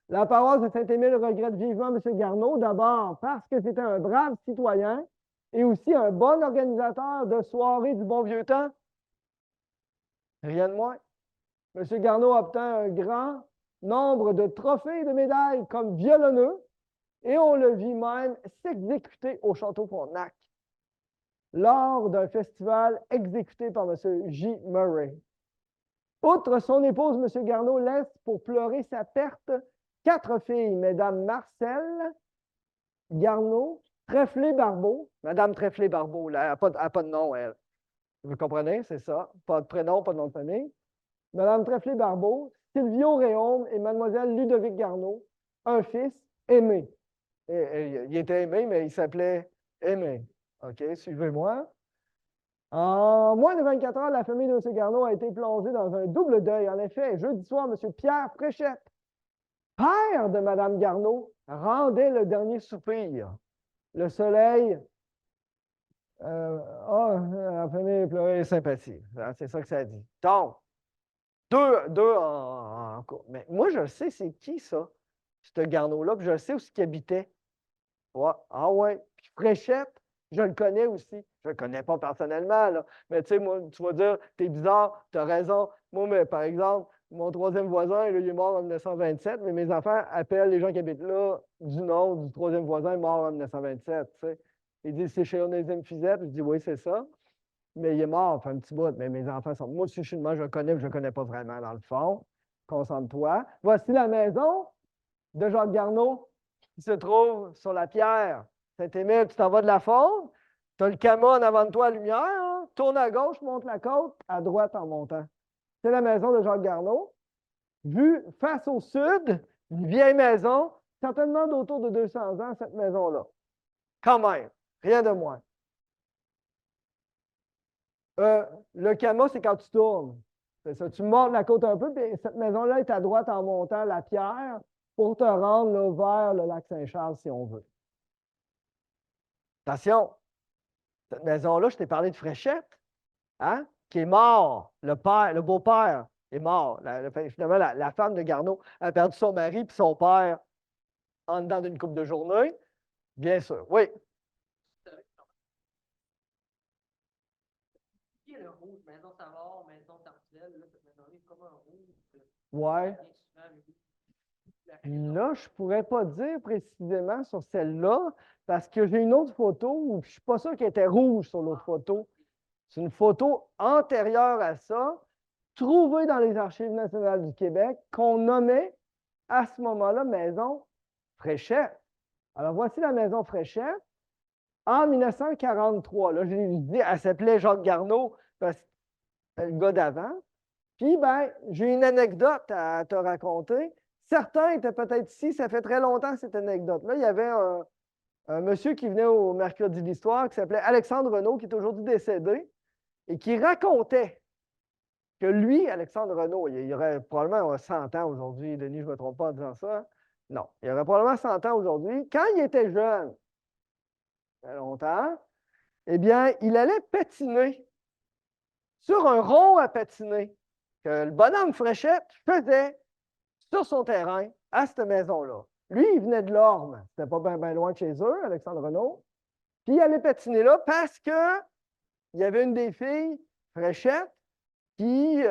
La paroisse de Saint-Émile regrette vivement M. Garneau, d'abord parce que c'était un brave citoyen et aussi un bon organisateur de soirées du bon vieux temps. Rien de moins. M. Garneau obtint un grand nombre de trophées et de médailles comme violonneux et on le vit même s'exécuter au Château Frontenac lors d'un festival exécuté par M. J. Murray. Outre son épouse, M. Garneau laisse pour pleurer sa perte 4 filles, Mme Marcelle Garneau, Trèflé-Barbeau. Mme Trèflé-Barbeau, elle n'a pas de nom, elle. Vous comprenez, c'est ça. Pas de prénom, pas de nom de famille. Mme Trèflé-Barbeau, Silvio Réaume et Mlle Ludovic Garneau, un fils, Aimé. Il était Aimé, mais il s'appelait Aimé. OK, suivez-moi. En moins de 24 heures, la famille de M. Garneau a été plongée dans un double deuil. En effet, jeudi soir, M. Pierre Fréchette, père de Mme Garneau, rendait le dernier soupir. Le soleil la famille pleurait sympathie. C'est ça que ça dit. Donc, deux en cours. Mais moi, je sais c'est qui ça, ce Garneau-là, puis je sais où il habitait. Ouais. Ah ouais. Puis Fréchette, je le connais aussi. Je ne le connais pas personnellement, là. Mais tu sais, moi, tu vas dire, t'es bizarre, tu as raison. Moi, mais, par exemple, mon troisième voisin, là, il est mort en 1927, mais mes enfants appellent les gens qui habitent là du nom du troisième voisin mort en 1927. Tu sais. Ils disent, c'est chez Onésime Fizette. Je dis, oui, c'est ça. Mais il est mort, enfin, un petit bout. Mais mes enfants sont. Moi, si je suis de moi, je le connais, mais je ne le connais pas vraiment dans le fond. Concentre-toi. Voici la maison de Jacques Garneau qui se trouve sur la pierre Saint-Émile. Tu t'en vas de la faune. Tu as le cama en avant de toi à lumière, hein? Tourne à gauche, monte la côte, à droite en montant. C'est la maison de Jacques Garneau. Vue face au sud, une vieille maison, certainement d'autour de 200 ans, cette maison-là. Quand même, rien de moins. Le cama, c'est quand tu tournes. C'est ça, tu montes la côte un peu, puis cette maison-là est à droite en montant la pierre pour te rendre là, vers le lac Saint-Charles, si on veut. Attention, cette maison-là, je t'ai parlé de Fréchette, hein, qui est mort. Le père, le beau-père est mort. Finalement, la femme de Garneau a perdu son mari et son père en dedans d'une couple de journées. Bien sûr, oui. Qui est le rouge? Maison Savard, Maison Tartuelle, là, cette maison-là est comme un rouge. Ouais. Là, je ne pourrais pas dire précisément sur celle-là, parce que j'ai une autre photo où je ne suis pas sûr qu'elle était rouge sur l'autre photo. C'est une photo antérieure à ça, trouvée dans les Archives nationales du Québec, qu'on nommait à ce moment-là Maison Fréchette. Alors, voici la Maison Fréchette en 1943. Là, je l'ai dit, elle s'appelait Jacques Garneau, parce que c'est le gars d'avant. Puis, ben, j'ai une anecdote à te raconter. Certains étaient peut-être ici, ça fait très longtemps cette anecdote-là. Il y avait un monsieur qui venait au Mercredi de l'Histoire qui s'appelait Alexandre Renaud, qui est aujourd'hui décédé, et qui racontait que lui, Alexandre Renaud, il aurait probablement 100 ans aujourd'hui, Denis, je ne me trompe pas en disant ça. Non, il aurait probablement 100 ans aujourd'hui. Quand il était jeune, il y a longtemps, eh bien, il allait patiner sur un rond à patiner que le bonhomme Fréchette faisait sur son terrain à cette maison-là. Lui, il venait de l'Orme. C'était pas bien loin de chez eux, Alexandre Renaud. Puis il allait patiner là parce que il y avait une des filles, Fréchette, qui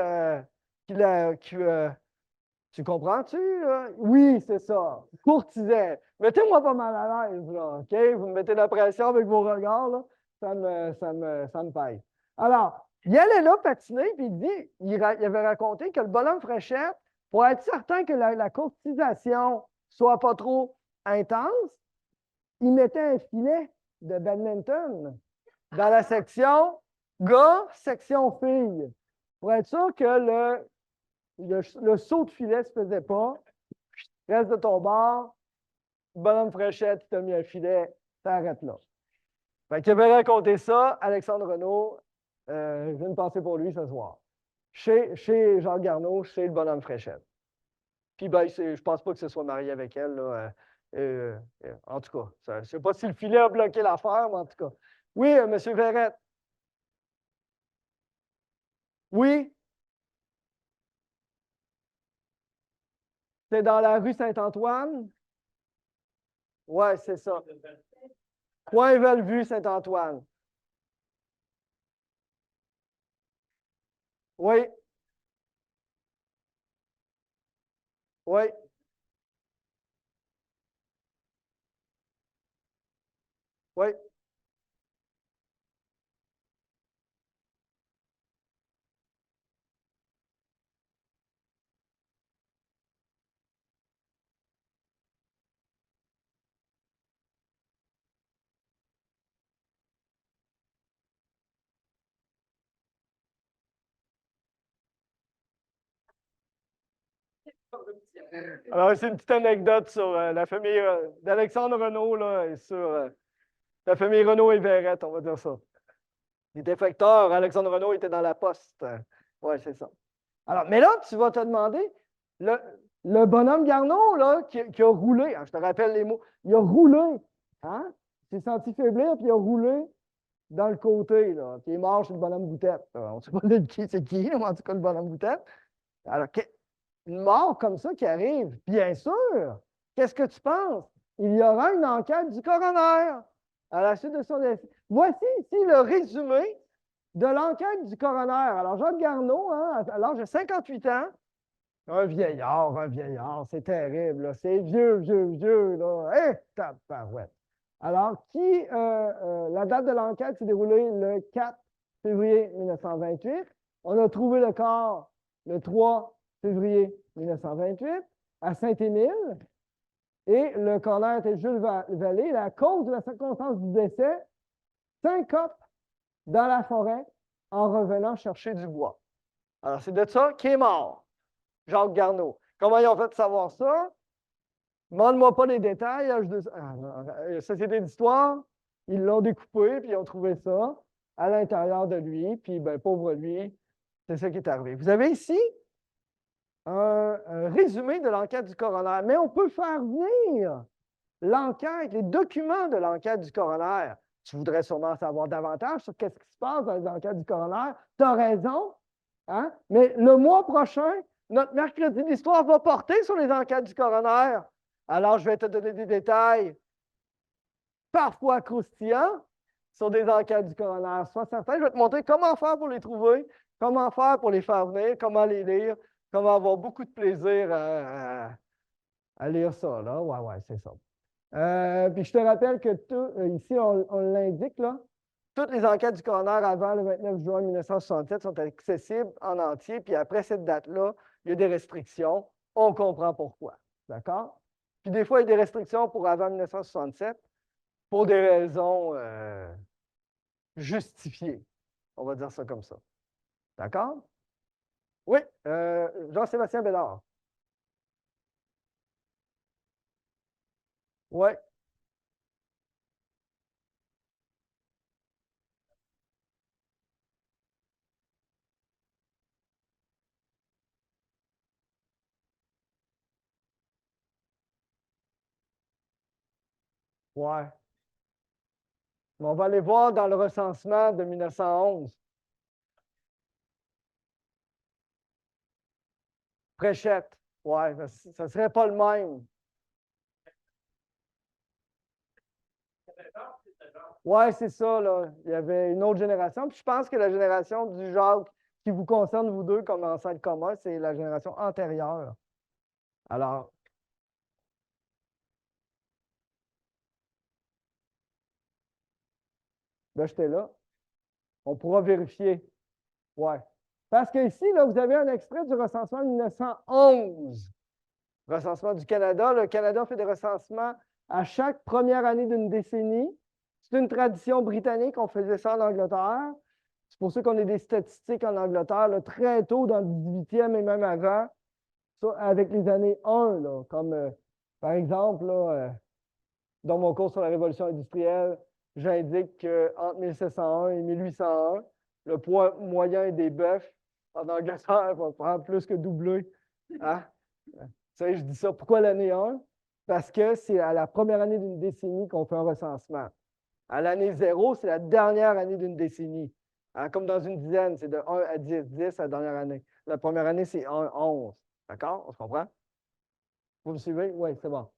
tu comprends-tu? Oui, c'est ça. Courtisait. Mettez-moi pas mal à l'aise, là, OK? Vous me mettez la pression avec vos regards, là. Ça me paye. Alors, il allait là patiner, puis il avait raconté que le bonhomme Fréchette, pour être certain que la courtisation soit pas trop intense, il mettait un filet de badminton dans la section gars, section filles, pour être sûr que le saut de filet ne se faisait pas. Reste de ton bord, bonhomme Fréchette qui t'a mis un filet, t'arrêtes là. Fait qu'il avait raconté ça, Alexandre Renaud, j'ai une pensée pour lui ce soir. Chez Jacques Garneau, chez le bonhomme Fréchette. Puis, ben, je ne pense pas que ce soit marié avec elle. Là, en tout cas, je ne sais pas si le filet a bloqué l'affaire, mais en tout cas. Oui, M. Verrette. Oui. C'est dans la rue Saint-Antoine? Oui, c'est ça. Coin Bellevue, Saint-Antoine. Oui. Oui. Oui. Alors, c'est une petite anecdote sur la famille d'Alexandre Renaud, là, et sur la famille Renaud et Verrette, on va dire ça. Les défecteurs, Alexandre Renaud était dans la poste. Oui, c'est ça. Alors, mais là, tu vas te demander, le bonhomme Garneau, là, qui a roulé, hein, je te rappelle les mots, il a roulé, hein? Il s'est senti faiblir, puis il a roulé dans le côté, là, puis il est mort chez le bonhomme Boutette. On ne sait pas de qui c'est qui, mais en tout cas, le bonhomme Boutette. Alors, une mort comme ça qui arrive, bien sûr, qu'est-ce que tu penses? Il y aura une enquête du coroner à la suite de son décès. Voici ici le résumé de l'enquête du coroner. Alors, Jacques Garneau, hein, à l'âge de 58 ans, un vieillard, c'est terrible, c'est vieux, là. Hé, tabarouette. Alors, la date de l'enquête s'est déroulée le 4 février 1928. On a trouvé le corps le 3 février 1928 à Saint-Émile. Et le coroner était Jules Vallée. La cause de la circonstance du décès, syncope dans la forêt en revenant chercher du bois. Alors, c'est de ça qu'il est mort, Jacques Garneau. Comment ils ont fait savoir ça? Demande-moi pas les détails. Société d'histoire, ils l'ont découpé, puis ils ont trouvé ça à l'intérieur de lui, puis, ben, pauvre lui, c'est ça qui est arrivé. Vous avez ici un résumé de l'enquête du coroner, mais on peut faire venir l'enquête, les documents de l'enquête du coroner. Tu voudrais sûrement savoir davantage sur ce qui se passe dans les enquêtes du coroner. Tu as raison, hein? Mais le mois prochain, notre mercredi d'histoire va porter sur les enquêtes du coroner. Alors, je vais te donner des détails parfois croustillants sur des enquêtes du coroner. Sois certain, je vais te montrer comment faire pour les trouver, comment faire pour les faire venir, comment les lire, comment avoir beaucoup de plaisir à lire ça. Là. Ouais, c'est ça. Puis je te rappelle que ici, on l'indique, là, toutes les enquêtes du coroner avant le 29 juin 1967 sont accessibles en entier, puis après cette date-là, il y a des restrictions. On comprend pourquoi. D'accord? Puis des fois, il y a des restrictions pour avant 1967 pour des raisons justifiées. On va dire ça comme ça. D'accord? Oui, Jean-Sébastien Bédard. Oui. Ouais. Mais on va aller voir dans le recensement de 1911. Fréchette. Ouais, ça ne serait pas le même. Oui, c'est ça, là. Il y avait une autre génération. Puis je pense que la génération du Jacques qui vous concerne, vous deux, comme ancêtre commun, c'est la génération antérieure. Alors, ben, j'étais là. On pourra vérifier. Oui. Parce que ici, là, vous avez un extrait du recensement de 1911. Recensement du Canada. Le Canada fait des recensements à chaque première année d'une décennie. C'est une tradition britannique, on faisait ça en Angleterre. C'est pour ça qu'on a des statistiques en Angleterre là, très tôt dans le 18e et même avant, ça, avec les années 1, là, comme par exemple, là, dans mon cours sur la révolution industrielle, j'indique qu'entre 1701 et 1801, le poids moyen des bœufs en Angleterre va prendre plus que doubler. Hein? Je dis ça. Pourquoi l'année 1? Parce que c'est à la première année d'une décennie qu'on fait un recensement. À l'année 0, c'est la dernière année d'une décennie. Hein, comme dans une dizaine, c'est de 1 à 10, 10 la dernière année. La première année, c'est 1, 11. D'accord? On se comprend? Vous me suivez? Oui, c'est bon.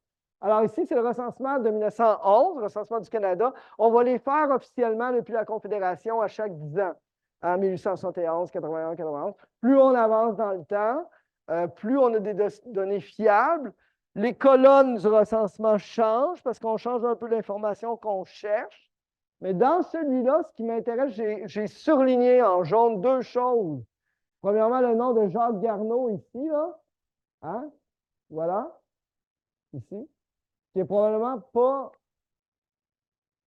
Alors ici, c'est le recensement de 1911, le recensement du Canada. On va les faire officiellement depuis la Confédération à chaque 10 ans, en 1871, 81, 91. Plus on avance dans le temps, plus on a des données fiables. Les colonnes du recensement changent parce qu'on change un peu l'information qu'on cherche. Mais dans celui-là, ce qui m'intéresse, j'ai surligné en jaune deux choses. Premièrement, le nom de Jacques Garneau ici, là. Hein? Voilà. Ici. Qui est probablement pas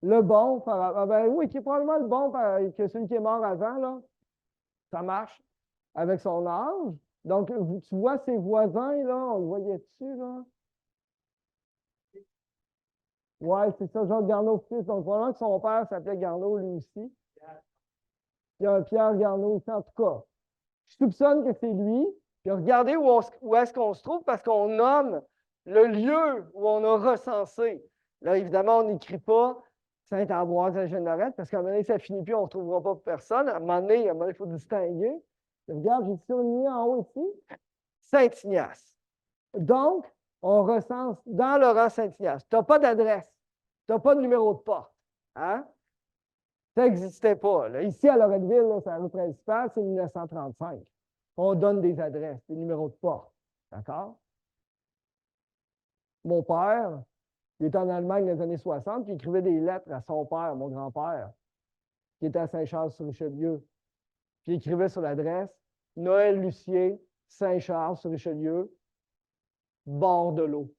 le bon. Oui, qui est probablement le bon que celui qui est mort avant, là. Ça marche avec son âge. Donc, tu vois ses voisins, là, on le voyait dessus, là. Oui, c'est ça, Jacques Garneau fils. Donc, probablement que son père s'appelait Garneau, lui aussi. Il y a un Pierre Garneau ici, en tout cas. Je soupçonne que c'est lui. Puis regardez où est-ce qu'on se trouve parce qu'on nomme le lieu où on a recensé. Là, évidemment, on n'écrit pas Saint-Ambroise-Saint-Génorette parce qu'à un moment donné, ça ne finit plus, on ne trouvera pas personne. À un moment donné, il faut distinguer. Regarde, j'ai surligné en haut ici Saint-Ignace. Donc, on recense dans le rang Saint-Ignace. Tu n'as pas d'adresse. Tu n'as pas de numéro de porte. Hein? Ça n'existait pas. Là. Ici, à Loretteville, c'est la rue principale, c'est 1935. On donne des adresses, des numéros de porte. D'accord? Mon père, il était en Allemagne dans les années 60, puis il écrivait des lettres à son père, mon grand-père, qui était à Saint-Charles-sur-Richelieu. Puis il écrivait sur l'adresse Noël Lucier, Saint-Charles-sur-Richelieu, bord de l'eau.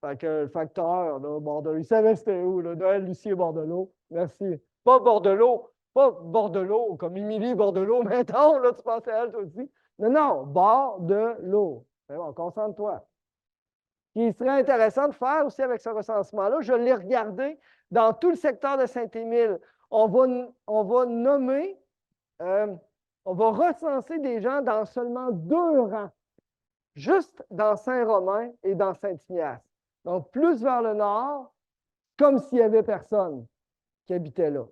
Fait que le facteur, là, Bordelot, il savait c'était où, là, Noël, Lucie et Bordelot. Merci. Pas Bordelot, pas Bordelot, comme Émilie Bordelot, maintenant, là, tu pensais à elle, toi aussi. Non, non, Bordelot. C'est bon, concentre-toi. Ce qui serait intéressant de faire aussi avec ce recensement-là, je l'ai regardé dans tout le secteur de Saint-Émile. On va nommer, on va recenser des gens dans seulement 2 rangs, juste dans Saint-Romain et dans Saint-Ignace. Donc, plus vers le nord, comme s'il n'y avait personne qui habitait là.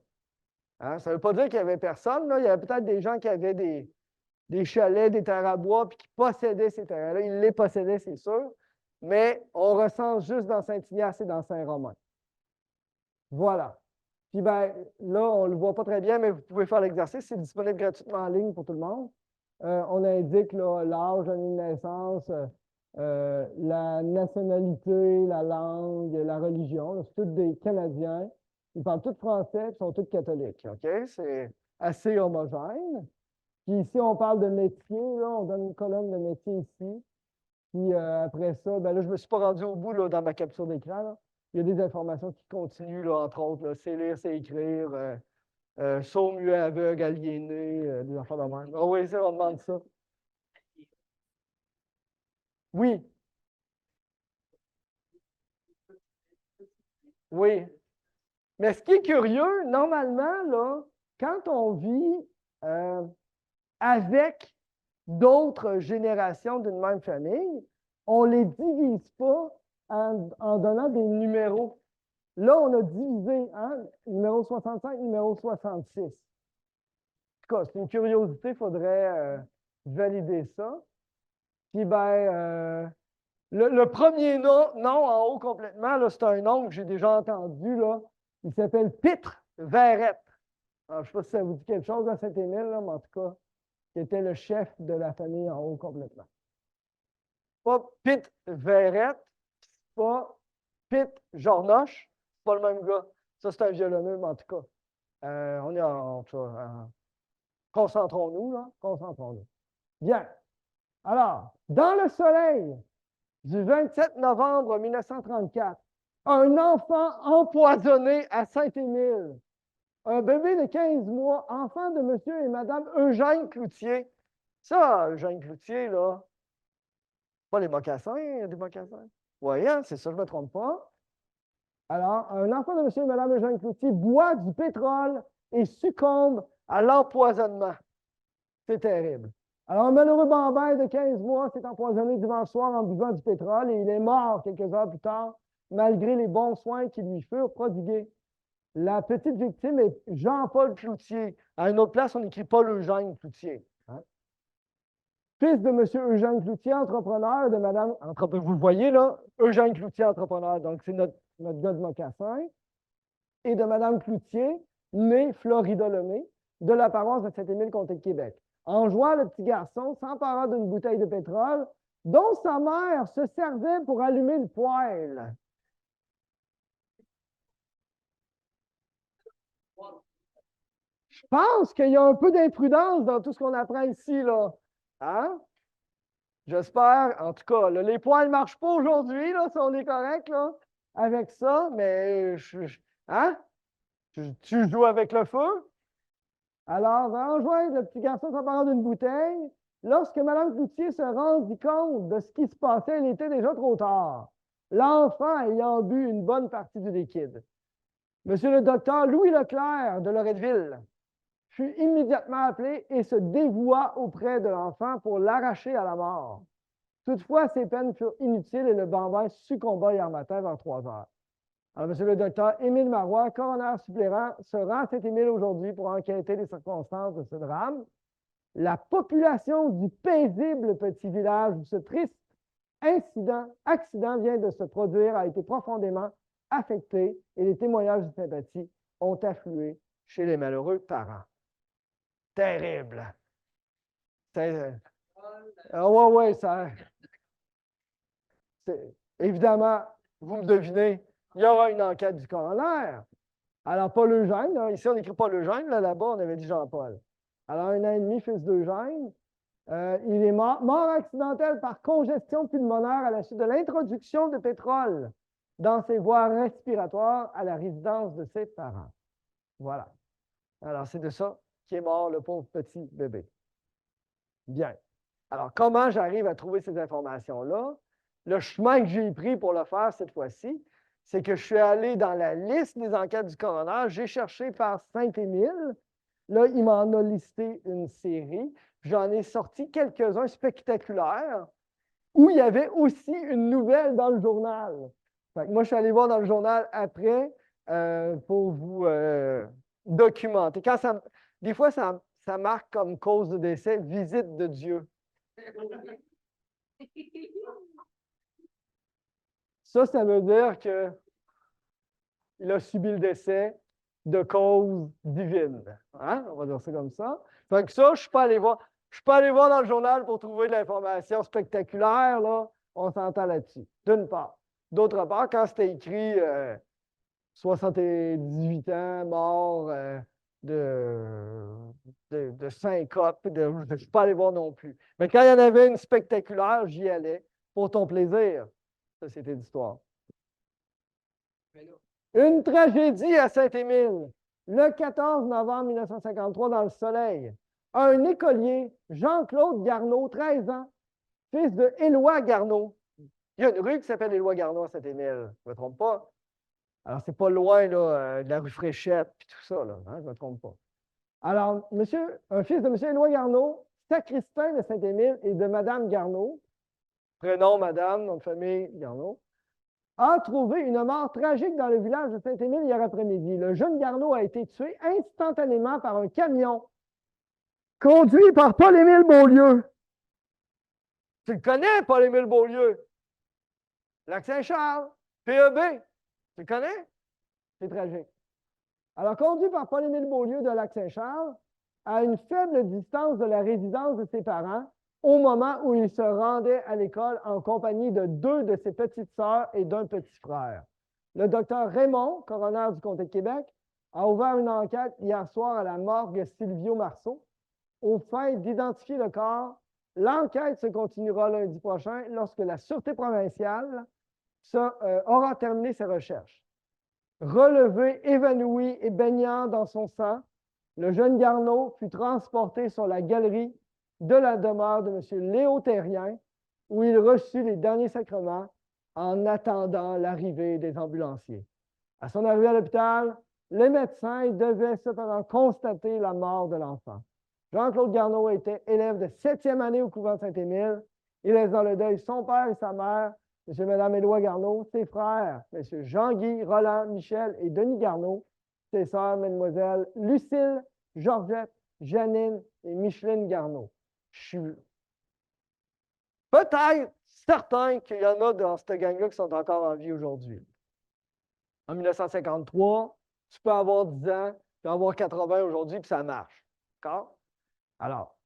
Hein? Ça ne veut pas dire qu'il n'y avait personne. Là. Il y avait peut-être des gens qui avaient des chalets, des terres à bois, puis qui possédaient ces terrains-là. Ils les possédaient, c'est sûr. Mais on recense juste dans Saint-Ignace et dans Saint-Romain. Voilà. Puis ben, là, on ne le voit pas très bien, mais vous pouvez faire l'exercice. C'est disponible gratuitement en ligne pour tout le monde. On indique l'âge, l'année de naissance, la nationalité, la langue, la religion. C'est tous des Canadiens. Ils parlent tous français et sont tous catholiques. OK? C'est assez homogène. Puis ici, on parle de métier. Là, on donne une colonne de métier ici. Puis après ça, ben là, je ne me suis pas rendu au bout là, dans ma capture d'écran. Là. Il y a des informations qui continuent, là, entre autres. Là, c'est lire, c'est écrire, sourd, muet, aveugle, aliéné, des enfants de même. Ah oui, on demande ça. Oui. Oui. Mais ce qui est curieux, normalement, là, quand on vit avec d'autres générations d'une même famille, on ne les divise pas en donnant des numéros. Là, on a divisé, hein, numéro 65, numéro 66. En tout cas, c'est une curiosité, il faudrait valider ça. Puis, ben, le premier nom en haut complètement, c'est un nom que j'ai déjà entendu. Là. Il s'appelle Pitre Verrette. Alors, je ne sais pas si ça vous dit quelque chose dans Saint-Émile, mais en tout cas, qui était le chef de la famille en haut complètement. Pas Pitre Verrette, pas Pitre Jornoche, c'est pas le même gars. Ça, c'est un violonneux, mais en tout cas, on est en concentrons-nous, là, concentrons-nous. Bien. Alors, dans le soleil du 27 novembre 1934, un enfant empoisonné à Saint-Émile. Un bébé de 15 mois, enfant de M. et Mme Eugène Cloutier. Ça, Eugène Cloutier, là, pas les mocassins, des mocassins. Oui, hein, c'est ça, je ne me trompe pas. Alors, un enfant de M. et Mme Eugène Cloutier boit du pétrole et succombe à l'empoisonnement. C'est terrible. Alors, un malheureux bambin de 15 mois s'est empoisonné dimanche soir en buvant du pétrole et il est mort quelques heures plus tard, malgré les bons soins qui lui furent prodigués. La petite victime est Jean-Paul Cloutier. À une autre place, on écrit Paul Eugène Cloutier. Hein? Fils de M. Eugène Cloutier, entrepreneur, de Mme... Vous le voyez là, Eugène Cloutier, entrepreneur. Donc, c'est notre gars de mocassin. Et de Mme Cloutier, née Florida Lemay, de la paroisse de Saint-Émile, comté de Québec. En joie, le petit garçon s'empara d'une bouteille de pétrole dont sa mère se servait pour allumer le poêle. Je pense qu'il y a un peu d'imprudence dans tout ce qu'on apprend ici, là. Hein? J'espère, en tout cas, là, les poêles ne marchent pas aujourd'hui, là, si on est correct, là, avec ça, mais hein? Tu joues avec le feu? Alors, en joie, le petit garçon s'emparant d'une bouteille. Lorsque Mme Cloutier se rendit compte de ce qui se passait, il était déjà trop tard. L'enfant ayant bu une bonne partie du liquide. Monsieur le docteur Louis Leclerc de Loretteville fut immédiatement appelé et se dévoua auprès de l'enfant pour l'arracher à la mort. Toutefois, ses peines furent inutiles et le bambin succomba hier matin vers 3 heures. Alors, monsieur le docteur Émile Marois, coroner suppléant, se rend à Saint-Émile aujourd'hui pour enquêter les circonstances de ce drame. La population du paisible petit village où ce triste accident vient de se produire a été profondément affectée et les témoignages de sympathie ont afflué chez les malheureux parents. Terrible. Ah ouais, ça. Évidemment, vous me devinez, il y aura une enquête du coroner. Alors, Paul Eugène, ici on n'écrit pas Eugène, là-bas on avait dit Jean-Paul. Alors, 1 an et demi, fils d'Eugène, Il est mort accidentelle par congestion pulmonaire à la suite de l'introduction de pétrole dans ses voies respiratoires à la résidence de ses parents. Voilà. Alors, c'est de ça qu'est mort le pauvre petit bébé. Bien. Alors, comment j'arrive à trouver ces informations-là? Le chemin que j'ai pris pour le faire cette fois-ci, c'est que je suis allé dans la liste des enquêtes du coroner, j'ai cherché par Saint-Émile. Là, il m'en a listé une série. J'en ai sorti quelques-uns spectaculaires où il y avait aussi une nouvelle dans le journal. Fait que moi, je suis allé voir dans le journal après pour vous documenter. Des fois, ça marque comme cause de décès, visite de Dieu. Ça veut dire qu'il a subi le décès de cause divine. Hein? On va dire ça comme ça. Fait que ça, je ne suis pas allé voir. Je suis pas allé voir dans le journal pour trouver de l'information spectaculaire, là. On s'entend là-dessus, d'une part. D'autre part, quand c'était écrit 78 ans, mort de syncope, je ne suis pas allé voir non plus. Mais quand il y en avait une spectaculaire, j'y allais pour ton plaisir. Ça, c'était l'histoire. Une tragédie à Saint-Émile. Le 14 novembre 1953, dans le Soleil, un écolier, Jean-Claude Garneau, 13 ans, fils de Éloi Garneau. Il y a une rue qui s'appelle Éloi Garneau à Saint-Émile. Je ne me trompe pas. Alors, c'est pas loin là, de la rue Fréchette et tout ça, là, hein, je ne me trompe pas. Alors, un fils de M. Éloi Garneau, sacristain de Saint-Émile et de Mme Garneau, prénom Madame, nom de famille Garneau, a trouvé une mort tragique dans le village de Saint-Émile hier après-midi. Le jeune Garneau a été tué instantanément par un camion conduit par Paul-Émile Beaulieu. Tu le connais, Paul-Émile Beaulieu? Lac-Saint-Charles, PEB. Tu le connais? C'est tragique. Alors, conduit par Paul-Émile Beaulieu de Lac-Saint-Charles, à une faible distance de la résidence de ses parents, au moment où il se rendait à l'école en compagnie de 2 de ses petites sœurs et d'un petit frère. Le docteur Raymond, coroner du comté de Québec, a ouvert une enquête hier soir à la morgue Silvio Marceau aux fins d'identifier le corps. L'enquête se continuera lundi prochain lorsque la Sûreté provinciale aura terminé ses recherches. Relevé, évanoui et baignant dans son sang, le jeune Garneau fut transporté sur la galerie de la demeure de M. Léo Terrien, où il reçut les derniers sacrements en attendant l'arrivée des ambulanciers. À son arrivée à l'hôpital, les médecins devaient cependant constater la mort de l'enfant. Jean-Claude Garneau était élève de 7e année au couvent de Saint-Émile. Il laisse dans le deuil son père et sa mère, M. et Mme Éloi Garneau, ses frères, M. Jean-Guy, Roland, Michel et Denis Garneau, ses sœurs, Mlle Lucille, Georgette, Janine et Micheline Garneau. Je suis peut-être certain qu'il y en a dans cette gang-là qui sont encore en vie aujourd'hui. En 1953, tu peux avoir 10 ans, tu peux avoir 80 aujourd'hui, puis ça marche. D'accord? Alors,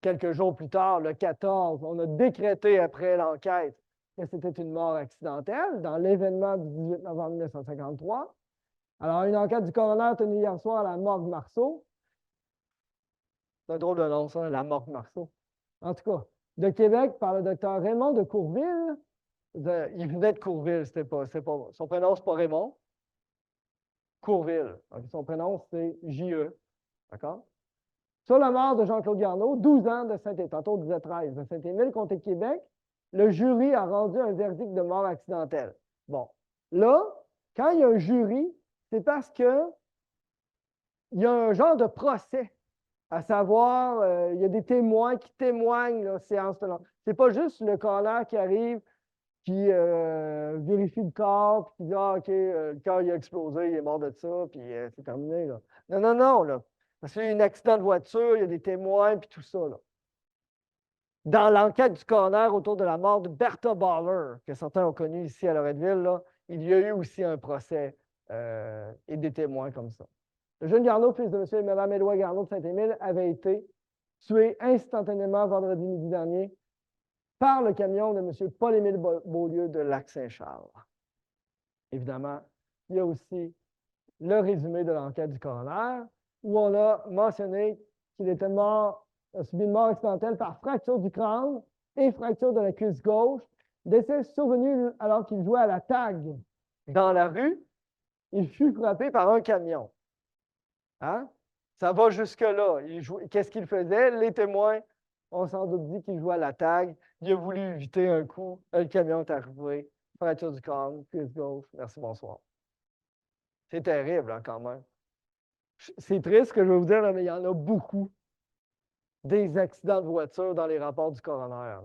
quelques jours plus tard, le 14, on a décrété après l'enquête que c'était une mort accidentelle dans l'événement du 18 novembre 1953. Alors, une enquête du coroner tenue hier soir à la morgue Marceau. C'est un drôle de nom, ça, la morgue Marceau. En tout cas, de Québec par le docteur Raymond de Courville. Il venait de Courville, son prénom, c'est pas Raymond. Courville. Donc, son prénom, c'est J.E. D'accord? Sur la mort de Jean-Claude Garneau, 12 ans de Saint-Émile, tantôt on disait 13, de Saint-Émile, comté de Québec, le jury a rendu un verdict de mort accidentelle. Bon, là, quand il y a un jury, c'est parce que il y a un genre de procès, à savoir, il y a des témoins qui témoignent la séance tenante. Ce n'est pas juste le coroner qui arrive, qui vérifie le corps, puis qui dit « Ah, OK, le corps il a explosé, il est mort de ça, puis c'est terminé. » là. Non, non, non, là. Parce qu'il y a eu un accident de voiture, il y a des témoins, puis tout ça. Là. Dans l'enquête du coroner autour de la mort de Bertha Baller, que certains ont connu ici à Loretteville, là, il y a eu aussi un procès et des témoins comme ça. Le jeune Garneau, fils de M. et Mme Éloi Garneau de Saint-Émile, avait été tué instantanément vendredi midi dernier par le camion de M. Paul-Émile Beaulieu de Lac-Saint-Charles. Évidemment, il y a aussi le résumé de l'enquête du coroner, où on a mentionné qu'il était mort a subi une mort accidentelle par fracture du crâne et fracture de la cuisse gauche. Décès survenu alors qu'il jouait à la tag dans la rue. Il fut frappé par un camion. Hein? Ça va jusque-là. Qu'est-ce qu'il faisait? Les témoins ont sans doute dit qu'il jouait à la tag. Il a voulu éviter un coup. Le camion est arrivé. Fracture du crâne, cuisse gauche. Merci, bonsoir. C'est terrible, hein, quand même. C'est triste ce que je vais vous dire, là, mais il y en a beaucoup des accidents de voiture dans les rapports du coroner.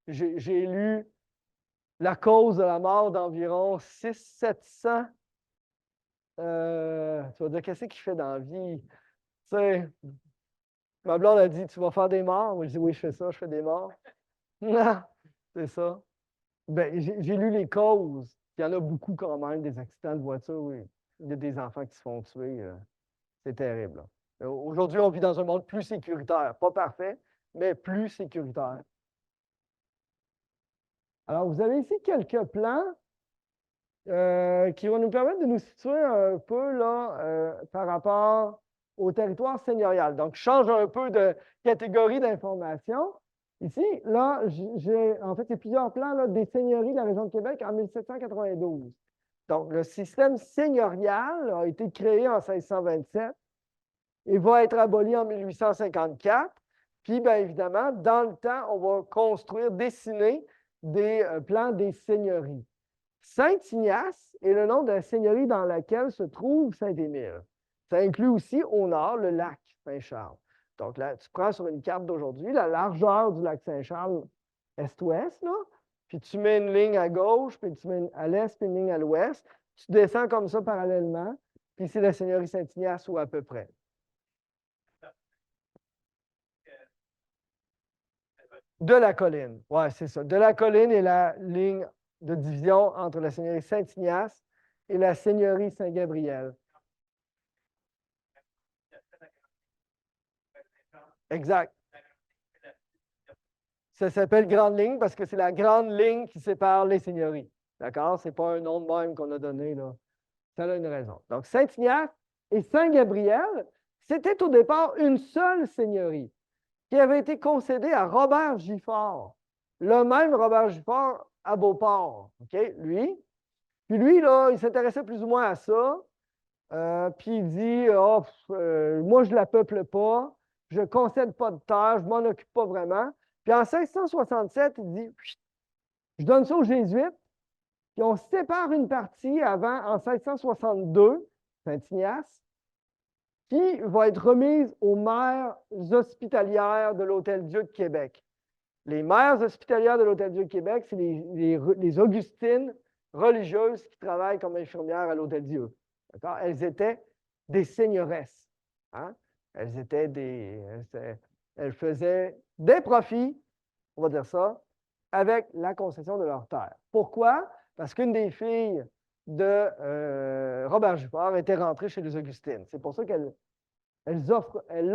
J'ai lu la cause de la mort d'environ 600-700. Tu vas dire, qu'est-ce qu'il fait dans la vie? Tu sais, ma blonde a dit, tu vas faire des morts? Moi, je dis, oui, je fais ça, je fais des morts. Non, c'est ça. Ben, j'ai lu les causes. Il y en a beaucoup quand même, des accidents de voiture. Oui. Il y a des enfants qui se font tuer. C'est terrible. Aujourd'hui, on vit dans un monde plus sécuritaire. Pas parfait, mais plus sécuritaire. Alors, vous avez ici quelques plans qui vont nous permettre de nous situer un peu là, par rapport au territoire seigneurial. Donc, je change un peu de catégorie d'information. Ici, là, en fait, il y a plusieurs plans là, des seigneuries de la région de Québec en 1792. Donc, le système seigneurial a été créé en 1627 et va être aboli en 1854. Puis, bien évidemment, dans le temps, on va construire, dessiner des plans des seigneuries. Saint-Ignace est le nom de la seigneurie dans laquelle se trouve Saint-Émile. Ça inclut aussi au nord le lac Saint-Charles. Donc là, tu prends sur une carte d'aujourd'hui la largeur du lac Saint-Charles est-ouest, là, puis tu mets une ligne à gauche, puis tu mets à l'est, puis une ligne à l'ouest. Tu descends comme ça parallèlement, puis c'est la seigneurie Saint-Ignace ou à peu près. De la colline, oui, c'est ça. De la colline est la ligne de division entre la seigneurie Saint-Ignace et la seigneurie Saint-Gabriel. Exact. Ça s'appelle grande ligne parce que c'est la grande ligne qui sépare les seigneuries. D'accord? Ce n'est pas un nom de même qu'on a donné, là. Ça a une raison. Donc, Saint-Ignace et Saint-Gabriel, c'était au départ une seule seigneurie qui avait été concédée à Robert Giffard. Le même Robert Giffard à Beauport. OK? Lui. Puis lui, là, il s'intéressait plus ou moins à ça. Puis il dit, oh, moi, je ne la peuple pas, je ne concède pas de terre, je ne m'en occupe pas vraiment. Puis en 1667, il dit, je donne ça aux Jésuites, puis on sépare une partie avant, en 1662, Saint-Ignace, qui va être remise aux mères hospitalières de l'Hôtel-Dieu de Québec. Les mères hospitalières de l'Hôtel-Dieu de Québec, c'est les Augustines religieuses qui travaillent comme infirmières à l'Hôtel-Dieu. D'accord? Elles étaient des seigneuresses. Hein? Elles faisaient des profits, on va dire ça, avec la concession de leur terre. Pourquoi? Parce qu'une des filles de Robert Giffard était rentrée chez les Augustines. C'est pour ça qu'elle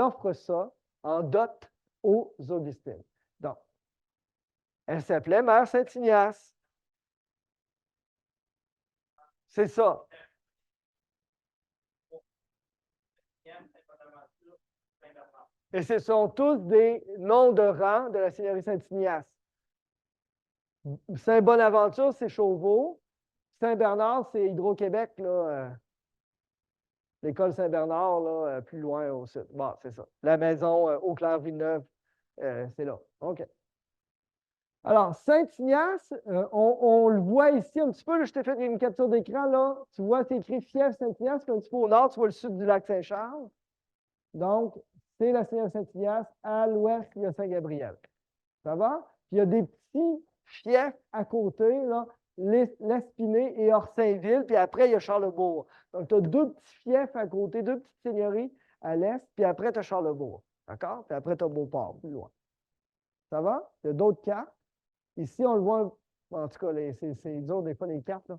offre ça en dot aux Augustines. Donc, elle s'appelait Mère Saint-Ignace. C'est ça. Et ce sont tous des noms de rang de la seigneurie Saint-Ignace. Saint-Bonaventure, c'est Chauveau. Saint-Bernard, c'est Hydro-Québec, l'école Saint-Bernard, là, plus loin au sud. Bon, c'est ça. La maison Eau-Claire-Villeneuve, c'est là. OK. Alors, Saint-Ignace, on le voit ici un petit peu. Là, je t'ai fait une capture d'écran. Là. Tu vois, c'est écrit fief Saint-Ignace, un petit peu au nord, tu vois le sud du lac Saint-Charles. Donc, c'est la seigneurie Saint-Ignace. À l'ouest, il y a Saint-Gabriel. Ça va? Puis il y a des petits fiefs à côté, là, l'Espiné et Orsainville, puis après, il y a Charlesbourg. Donc, tu as deux petits fiefs à côté, deux petites seigneuries à l'est, puis après, tu as Charlesbourg. D'accord? Puis après, tu as Beauport, plus loin. Ça va? Il y a d'autres cartes. Ici, on le voit, en tout cas, c'est dur des fois les cartes.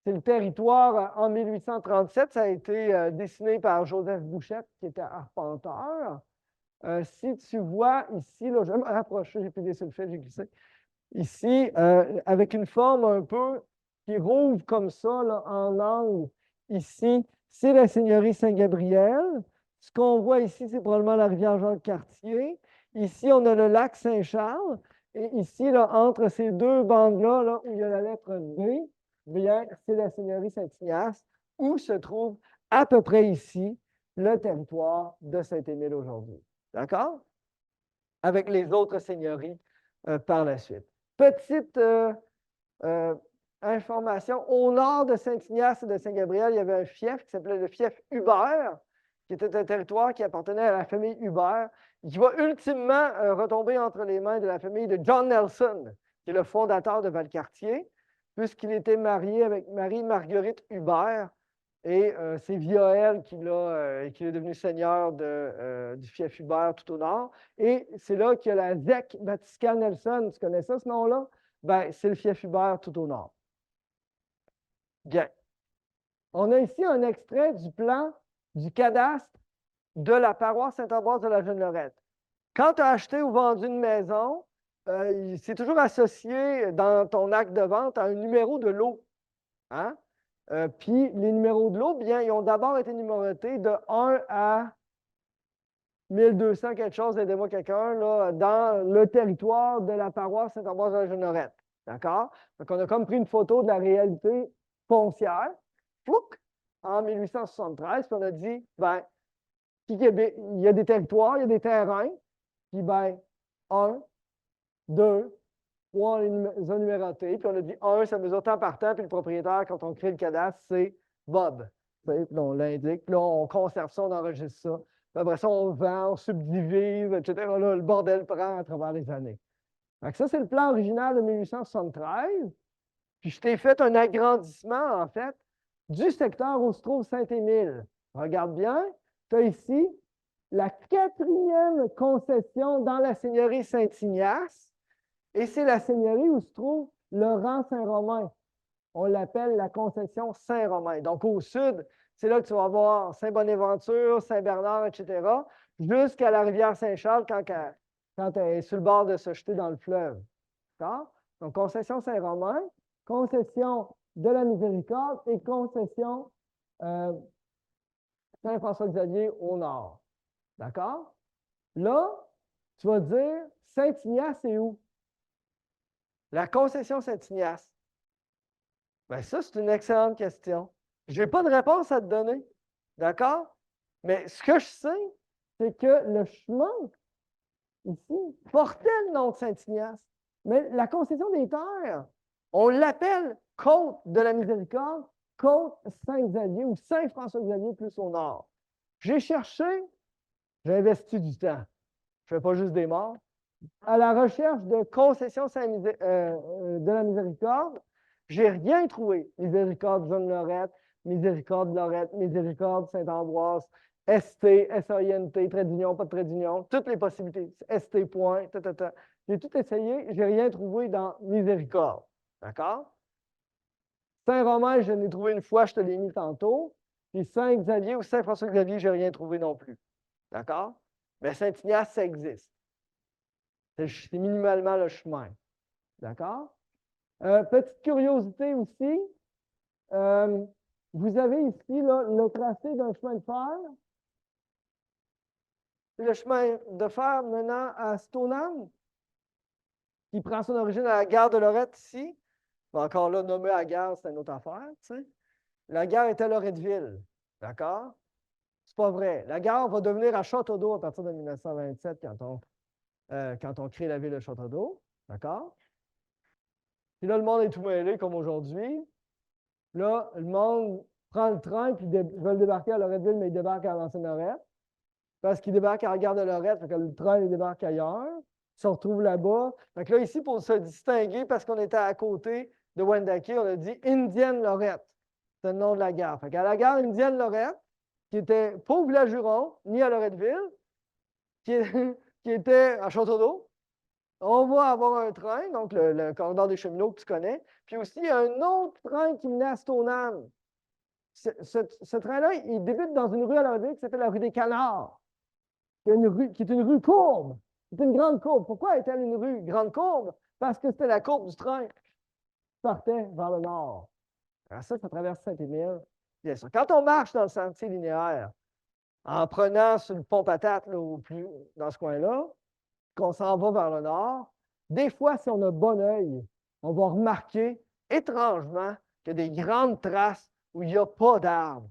C'est le territoire en 1837. Ça a été dessiné par Joseph Bouchette, qui était arpenteur. Si tu vois ici, là, je vais me rapprocher, j'ai pédé sur le fait, j'ai glissé. Ici, avec une forme un peu qui rouvre comme ça, là, en angle, ici, c'est la seigneurie Saint-Gabriel. Ce qu'on voit ici, c'est probablement la rivière Jacques-Cartier. Ici, on a le lac Saint-Charles. Et ici, là, entre ces deux bandes-là, là, où il y a la lettre V, bien, c'est la seigneurie Saint-Ignace, où se trouve à peu près ici le territoire de Saint-Émile aujourd'hui. D'accord? Avec les autres seigneuries par la suite. Petite information, au nord de Saint-Ignace et de Saint-Gabriel, il y avait un fief qui s'appelait le fief Hubert, qui était un territoire qui appartenait à la famille Hubert, qui va ultimement retomber entre les mains de la famille de John Nelson, qui est le fondateur de Valcartier, puisqu'il était marié avec Marie-Marguerite Hubert, et c'est via elle qu'il est devenu seigneur du fief Hubert tout au nord. Et c'est là qu'il y a la ZEC Batiscan Nelson. Tu connais ça, ce nom-là? Ben, c'est le fief Hubert tout au nord. Bien. On a ici un extrait du plan du cadastre de la paroisse Saint-Ambroise de la Jeune-Lorette. Quand tu as acheté ou vendu une maison, c'est toujours associé dans ton acte de vente à un numéro de lot. Hein? Puis les numéros de lot, bien, ils ont d'abord été numérotés de 1 à 1200 quelque chose, aidez-moi quelqu'un, là, dans le territoire de la paroisse Saint-Ambroise de la Jeune-Lorette. D'accord? Donc, on a comme pris une photo de la réalité foncière, flouc, en 1873, puis on a dit, ben, il y a des territoires, il y a des terrains, puis ben, 1, 2, 3, on les a numérotés, puis on a dit 1, ça mesure temps par temps, puis le propriétaire, quand on crée le cadastre, c'est Bob. Puis là, on l'indique, puis là, on conserve ça, on enregistre ça. Puis après ça, on vend, on subdivise, etc. Là, le bordel prend à travers les années. Donc, ça, c'est le plan original de 1873. Puis je t'ai fait un agrandissement, en fait, du secteur où se trouve Saint-Émile. Regarde bien, tu as ici la 4e concession dans la seigneurie Saint-Ignace, et c'est la seigneurie où se trouve le rang Saint-Romain. On l'appelle la concession Saint-Romain. Donc, au sud, c'est là que tu vas voir Saint-Bonaventure, Saint-Bernard, etc., jusqu'à la rivière Saint-Charles quand elle est sur le bord de se jeter dans le fleuve. D'accord? Donc, concession Saint-Romain, concession de la Miséricorde et concession Saint-François-Xavier au nord. D'accord? Là, tu vas dire Saint-Ignace, c'est où? La concession Saint-Ignace. Bien, ça, c'est une excellente question. Je n'ai pas de réponse à te donner. D'accord? Mais ce que je sais, c'est que le chemin, ici, portait le nom de Saint-Ignace. Mais la concession des terres, on l'appelle Côte de la Miséricorde, Côte Saint-Xavier ou Saint-François-Xavier plus au nord. J'ai cherché, j'ai investi du temps. Je ne fais pas juste des morts. À la recherche de concession de la Miséricorde, j'ai rien trouvé. Miséricorde Jeune-Lorette, Miséricorde Lorette, Miséricorde Saint-Ambroise, ST, SAINT, trait d'union, pas de trait d'union, toutes les possibilités. ST point, J'ai tout essayé, j'ai rien trouvé dans Miséricorde. D'accord? Saint-Romain, je l'ai trouvé une fois, je te l'ai mis tantôt. Puis Saint-Xavier ou Saint-François-Xavier, je n'ai rien trouvé non plus. D'accord? Mais Saint-Ignace, ça existe. C'est minimalement le chemin. D'accord? Petite curiosité aussi, vous avez ici là, le tracé d'un chemin de fer. C'est le chemin de fer menant à Stoneham, qui prend son origine à la gare de Lorette ici. Encore là, nommé à la gare, c'est une autre affaire. Tu sais. La gare était à Loretteville. D'accord? C'est pas vrai. La gare va devenir à Château-d'Eau à partir de 1927 quand on crée la ville de Château-d'Eau. D'accord? Puis là, le monde est tout mêlé comme aujourd'hui. Là, le monde prend le train puis veulent débarquer à Loretteville, mais ils débarquent à l'ancienne-Lorette. Parce qu'ils débarquent à la gare de Lorette, fait que le train les débarque ailleurs. Ils se retrouvent là-bas. Fait que là, ici, pour se distinguer, parce qu'on était à côté de Wendake, on a dit Indienne Lorette. C'est le nom de la gare. Fait qu'à la gare Indienne Lorette, qui était pas au Village-Juron, ni à Loretteville, qui était à Château-d'Eau, on va avoir un train, donc le corridor des cheminots que tu connais, puis aussi il y a un autre train qui menait à Stoneham. Ce train-là, il débute dans une rue à Loretteville qui s'appelle la rue des Canards, qui est une rue courbe. C'est une grande courbe. Pourquoi est-elle une rue grande courbe? Parce que c'était la courbe du train qui partait vers le nord. Alors ça traverse Saint-Émile. Bien sûr. Quand on marche dans le sentier linéaire, en prenant sur le pont Patate, là, dans ce coin-là, qu'on s'en va vers le nord, des fois, si on a bon œil, on va remarquer étrangement qu'il y a des grandes traces où il n'y a pas d'arbres.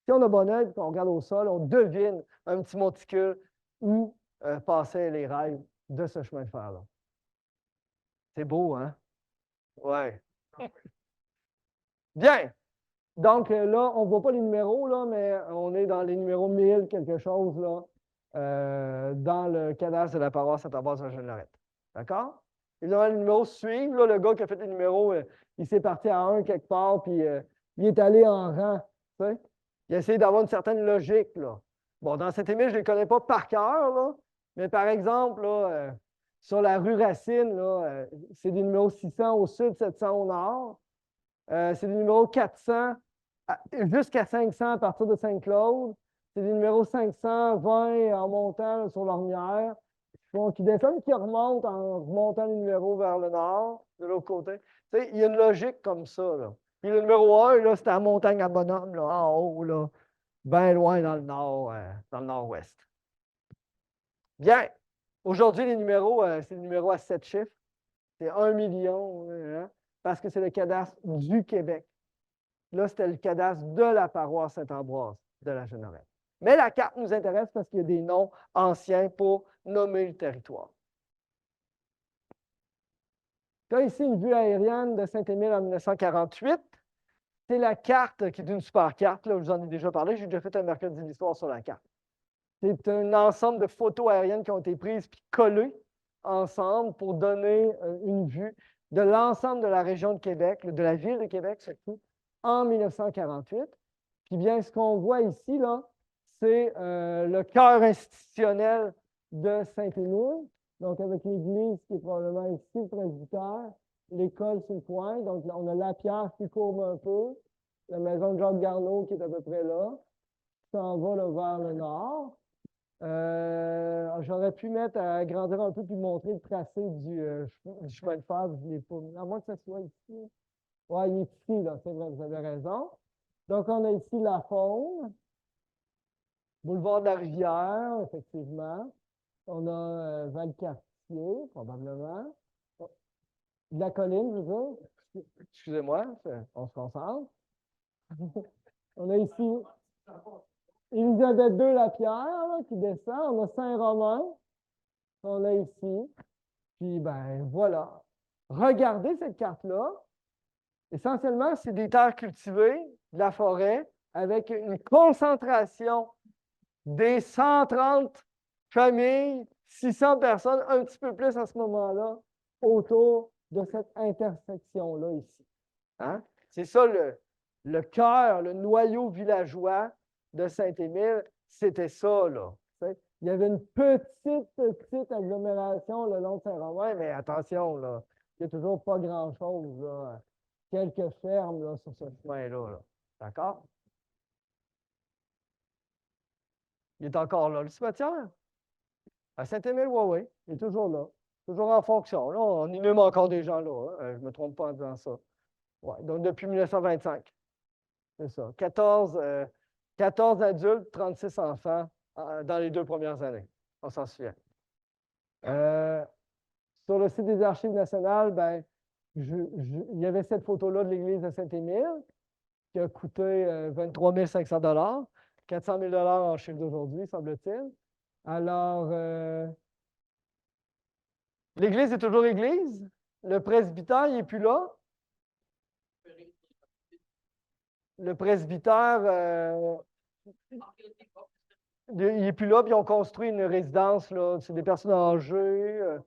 Si on a bon œil et qu'on regarde au sol, on devine un petit monticule où passaient les rails de ce chemin de fer-là. C'est beau, hein? Ouais. Bien. Donc là, on ne voit pas les numéros, là, mais on est dans les numéros 1000 quelque chose là, dans le cadastre de la paroisse Sainte-Ambroise de Sainte-Lorette. D'accord? Évidemment, les numéros suivent. Là, le gars qui a fait les numéros, il s'est parti à 1 quelque part, puis il est allé en rang. Tu sais? Il a essayé d'avoir une certaine logique. Là. Bon, dans Saint-Émile, je ne les connais pas par cœur, là, mais par exemple, là, sur la rue Racine, là, c'est des numéros 600 au sud, 700 au nord. C'est des numéros 400 jusqu'à 500 à partir de Saint-Claude. C'est des numéros 520 en montant là, sur l'Ormière. Donc, ils descendent, qui remontent en remontant les numéros vers le nord, de l'autre côté. Tu sais, il y a une logique comme ça. Là. Puis le numéro 1, là, c'était la montagne à Bonhomme, là, en haut, là, bien loin dans le nord, dans le nord-ouest. Bien. Aujourd'hui, les numéros, c'est des numéros à 7 chiffres. C'est 1 million, hein, parce que c'est le cadastre du Québec. Là, c'était le cadastre de la paroisse Saint-Ambroise de la Jeunnerette. Mais la carte nous intéresse parce qu'il y a des noms anciens pour nommer le territoire. Là, ici, une vue aérienne de Saint-Émile en 1948. C'est la carte qui est une super carte. Là, je vous en ai déjà parlé. J'ai déjà fait un mercredi d'histoire sur la carte. C'est un ensemble de photos aériennes qui ont été prises puis collées ensemble pour donner une vue de l'ensemble de la région de Québec, de la ville de Québec surtout, en 1948. Puis bien, ce qu'on voit ici, là, c'est le cœur institutionnel de Saint-Émile, donc avec l'église qui est probablement ici, le presbytère, l'école sur le coin, donc on a la pierre qui courbe un peu, la maison de Jacques Garneau qui est à peu près là, qui s'en va là, vers le nord. J'aurais pu mettre à agrandir un peu puis montrer le tracé du chemin de fer, je l'ai pas mis. À moins que ça soit ici. Oui, il est ici, là, c'est vrai, vous avez raison. Donc, on a ici la Faune, boulevard de la Rivière, effectivement. On a Valcartier, probablement. De la colline, je veux dire. Excusez-moi, on se concentre. On a ici Élisabeth II Lapierre là, qui descend. On a Saint-Romain. On a ici. Puis, ben voilà. Regardez cette carte-là. Essentiellement, c'est des terres cultivées, de la forêt, avec une concentration des 130 familles, 600 personnes, un petit peu plus à ce moment-là, autour de cette intersection-là ici. Hein? C'est ça le cœur, le noyau villageois de Saint-Émile, c'était ça, là. Il y avait une petite agglomération le long de Saint-Romain, mais attention, là, il n'y a toujours pas grand-chose, là. Quelques fermes là, sur ce chemin-là. Là. D'accord? Il est encore là, le cimetière. À Saint-Émile, oui, il est toujours là. Toujours en fonction. Là, on inhume encore des gens là. Hein? Je ne me trompe pas en disant ça. Ouais, donc, depuis 1925. C'est ça. 14 adultes, 36 enfants dans les 2 premières années. On s'en souvient. Sur le site des Archives nationales, ben, il y avait cette photo-là de l'église de Saint-Émile qui a coûté 23 500 $, 400 000 $ en chiffre d'aujourd'hui, semble-t-il. Alors, l'église est toujours église. Le presbytère, il n'est plus là. Le presbytère, il n'est plus là, puis ils ont construit une résidence, là. C'est des personnes âgées,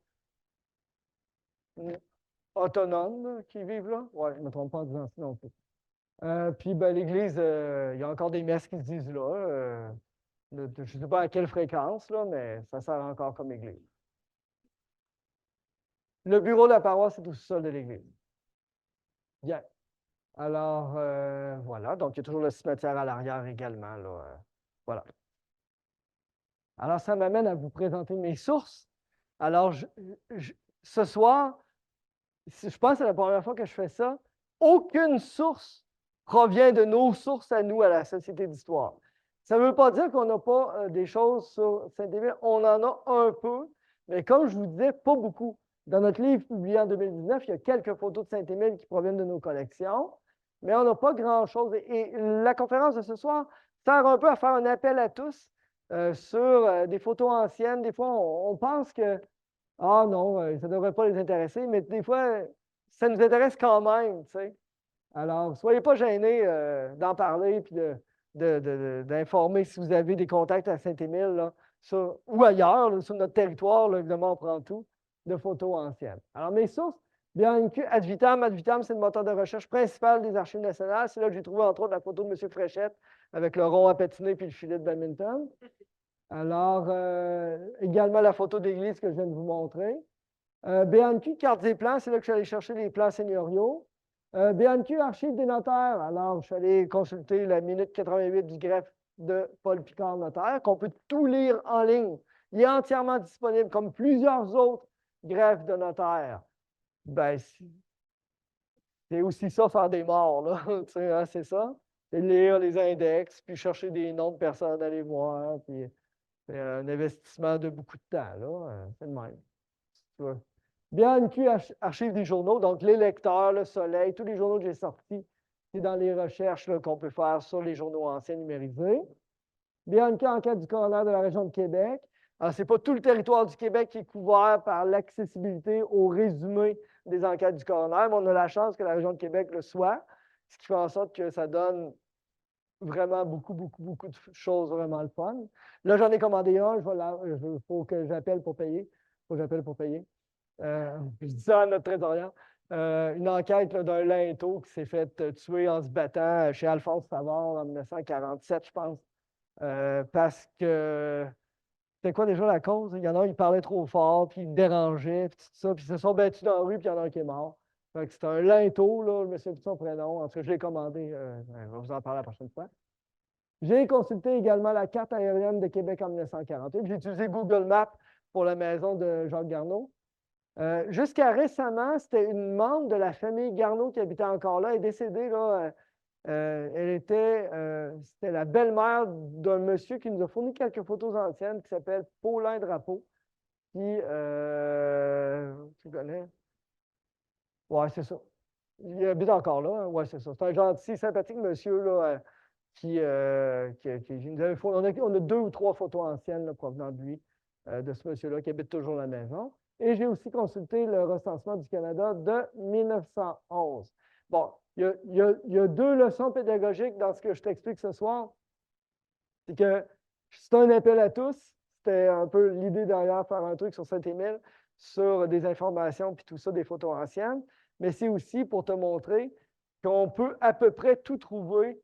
autonomes, là, qui vivent là. Oui, je ne me trompe pas en disant ça non plus. Puis ben, l'église, il y a encore des messes qui se disent là. Je ne sais pas à quelle fréquence, là, mais ça sert encore comme église. Le bureau de la paroisse est au sous-sol de l'église. Bien. Alors, voilà. Donc, il y a toujours le cimetière à l'arrière également. Là, voilà. Alors, ça m'amène à vous présenter mes sources. Alors, ce soir, je pense que c'est la première fois que je fais ça. Aucune source provient de nos sources à nous, à la Société d'histoire. Ça ne veut pas dire qu'on n'a pas des choses sur Saint-Émile. On en a un peu, mais comme je vous disais, pas beaucoup. Dans notre livre publié en 2019, il y a quelques photos de Saint-Émile qui proviennent de nos collections, mais on n'a pas grand-chose. Et la conférence de ce soir sert un peu à faire un appel à tous sur des photos anciennes. Des fois, on pense que, ah non, ça ne devrait pas les intéresser, mais des fois, ça nous intéresse quand même, tu sais. Alors, soyez pas gênés d'en parler puis d'informer si vous avez des contacts à Saint-Émile là, ou ailleurs, là, sur notre territoire, là, évidemment, on prend tout, de photos anciennes. Alors, mes sources, BNQ, Ad Vitam. Ad Vitam, c'est le moteur de recherche principal des Archives nationales. C'est là que j'ai trouvé, entre autres, la photo de M. Fréchette avec le rond à patiner puis le filet de badminton. Alors, également la photo d'église que je viens de vous montrer. BNQ, cartes et plans, c'est là que je suis allé chercher les plans seigneuriaux. BNQ, archives des notaires. Alors, je suis allé consulter la minute 88 du greffe de Paul Picard, notaire, qu'on peut tout lire en ligne. Il est entièrement disponible, comme plusieurs autres greffes de notaires. Ben, c'est aussi ça, faire des morts, là. Hein, c'est ça. C'est lire les index, puis chercher des noms de personnes à aller voir, puis c'est un investissement de beaucoup de temps, là. C'est le même. Tu vois. BNQ, archives des journaux, donc les lecteurs, le soleil, tous les journaux que j'ai sortis, c'est dans les recherches qu'on peut faire sur les journaux anciens numérisés. BNQ, enquête du coroner de la région de Québec. Alors, ce n'est pas tout le territoire du Québec qui est couvert par l'accessibilité au résumé des enquêtes du coroner, mais on a la chance que la région de Québec le soit, ce qui fait en sorte que ça donne vraiment beaucoup de choses vraiment le fun. Là, j'en ai commandé un, il faut que j'appelle pour payer. Il faut que j'appelle pour payer. Je dis ça à notre trésorière. Une enquête d'un linteau qui s'est fait tuer en se battant chez Alphonse Savard en 1947, je pense. Parce que c'était quoi déjà la cause? Il y en a un, il parlait trop fort, puis il dérangeait, puis tout ça, puis ils se sont battus dans la rue, puis il y en a un qui est mort. C'était un linteau, là, je me souviens plus de son prénom. En tout cas, je l'ai commandé. Je vais vous en parler la prochaine fois. J'ai consulté également la carte aérienne de Québec en 1948. J'ai utilisé Google Maps pour la maison de Jacques Garneau. Jusqu'à récemment, c'était une membre de la famille Garneau qui habitait encore là. Elle est décédée, là. C'était la belle-mère d'un monsieur qui nous a fourni quelques photos anciennes qui s'appelle Paulin Drapeau. Tu connais? Ouais, c'est ça. Il habite encore là. Hein? Ouais, c'est ça. C'est un gentil, sympathique monsieur là, qui nous avait fourni. On a 2 ou 3 photos anciennes là, provenant de lui, de ce monsieur-là qui habite toujours la maison. Et j'ai aussi consulté le recensement du Canada de 1911. Bon, il y a 2 leçons pédagogiques dans ce que je t'explique ce soir. C'est que c'est un appel à tous. C'était un peu l'idée derrière faire un truc sur Saint-Émile, sur des informations puis tout ça, des photos anciennes. Mais c'est aussi pour te montrer qu'on peut à peu près tout trouver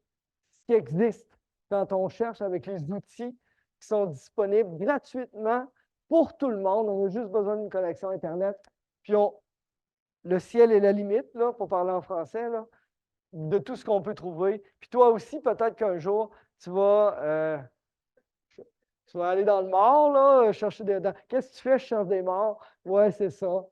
ce qui existe quand on cherche avec les outils qui sont disponibles gratuitement pour tout le monde. On a juste besoin d'une connexion Internet. Puis le ciel est la limite, là, pour parler en français, là, de tout ce qu'on peut trouver. Puis toi aussi, peut-être qu'un jour, tu vas aller dans le mort, là, chercher des. Qu'est-ce que tu fais? Je cherche des morts. Ouais, c'est ça.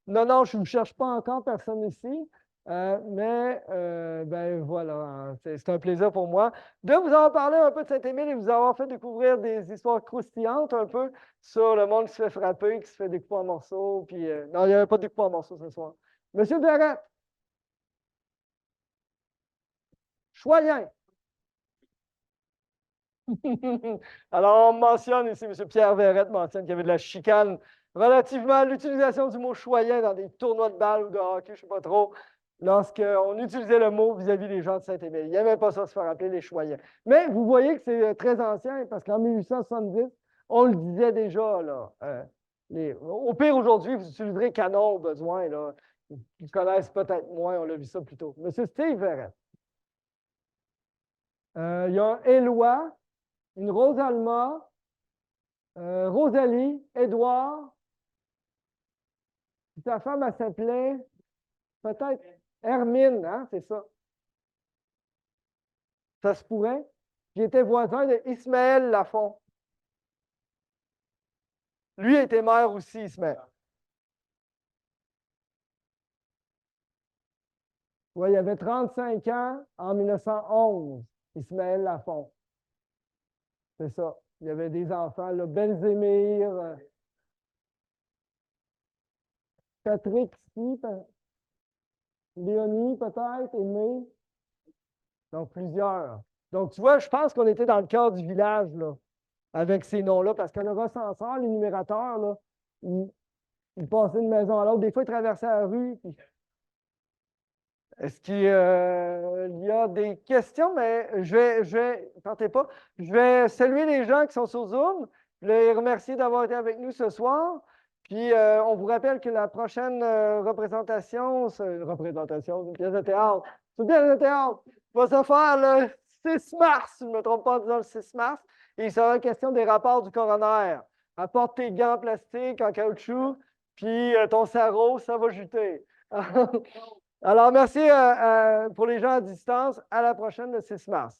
Non, je ne cherche pas encore personne ici. Mais ben voilà, hein, c'est un plaisir pour moi de vous avoir parlé un peu de Saint-Émile et vous avoir fait découvrir des histoires croustillantes un peu sur le monde qui se fait frapper, qui se fait découper en morceaux. Puis, non, il n'y avait pas de découpe en morceaux ce soir. Monsieur Barrette, Choyen. Alors, on mentionne ici, M. Pierre Verrette mentionne qu'il y avait de la chicane relativement à l'utilisation du mot choyen dans des tournois de balles ou de hockey, je ne sais pas trop, lorsqu'on utilisait le mot vis-à-vis des gens de Saint-Émile. Il n'y avait pas ça se faire appeler les choyens. Mais vous voyez que c'est très ancien parce qu'en 1870, on le disait déjà. Là, au pire, aujourd'hui, vous utiliserez canon au besoin. Là. Ils connaissent peut-être moins, on l'a vu ça plus tôt. M. Steve Verrette. Il y a un Éloi, une Rosalma, Rosalie, Édouard. Sa femme, elle s'appelait peut-être Hermine, hein, c'est ça. Ça se pourrait. Qui était voisin de Ismaël Lafont. Lui était maire aussi, Ismaël. Oui, il avait 35 ans en 1911. Ismaël Lafont. C'est ça. Il y avait des enfants, là, Belzémir, Patrick ici, Léonie peut-être, Aimé. Donc, plusieurs. Donc, tu vois, je pense qu'on était dans le cœur du village, là, avec ces noms-là, parce que le recenseur, l'énumérateur, là, il passait d'une maison à l'autre. Des fois, il traversait la rue. Puis... Est-ce qu'il y a des questions? Mais tentez pas, je vais saluer les gens qui sont sur Zoom, les remercier d'avoir été avec nous ce soir. Puis, on vous rappelle que la prochaine représentation, c'est une pièce de théâtre, c'est une pièce de théâtre, va se faire le 6 mars, si je ne me trompe pas en disant le 6 mars, et il sera question des rapports du coroner. Apporte tes gants en plastique, en caoutchouc, puis ton sarrau, ça va juter. Alors, merci pour les gens à distance. À la prochaine, le 6 mars.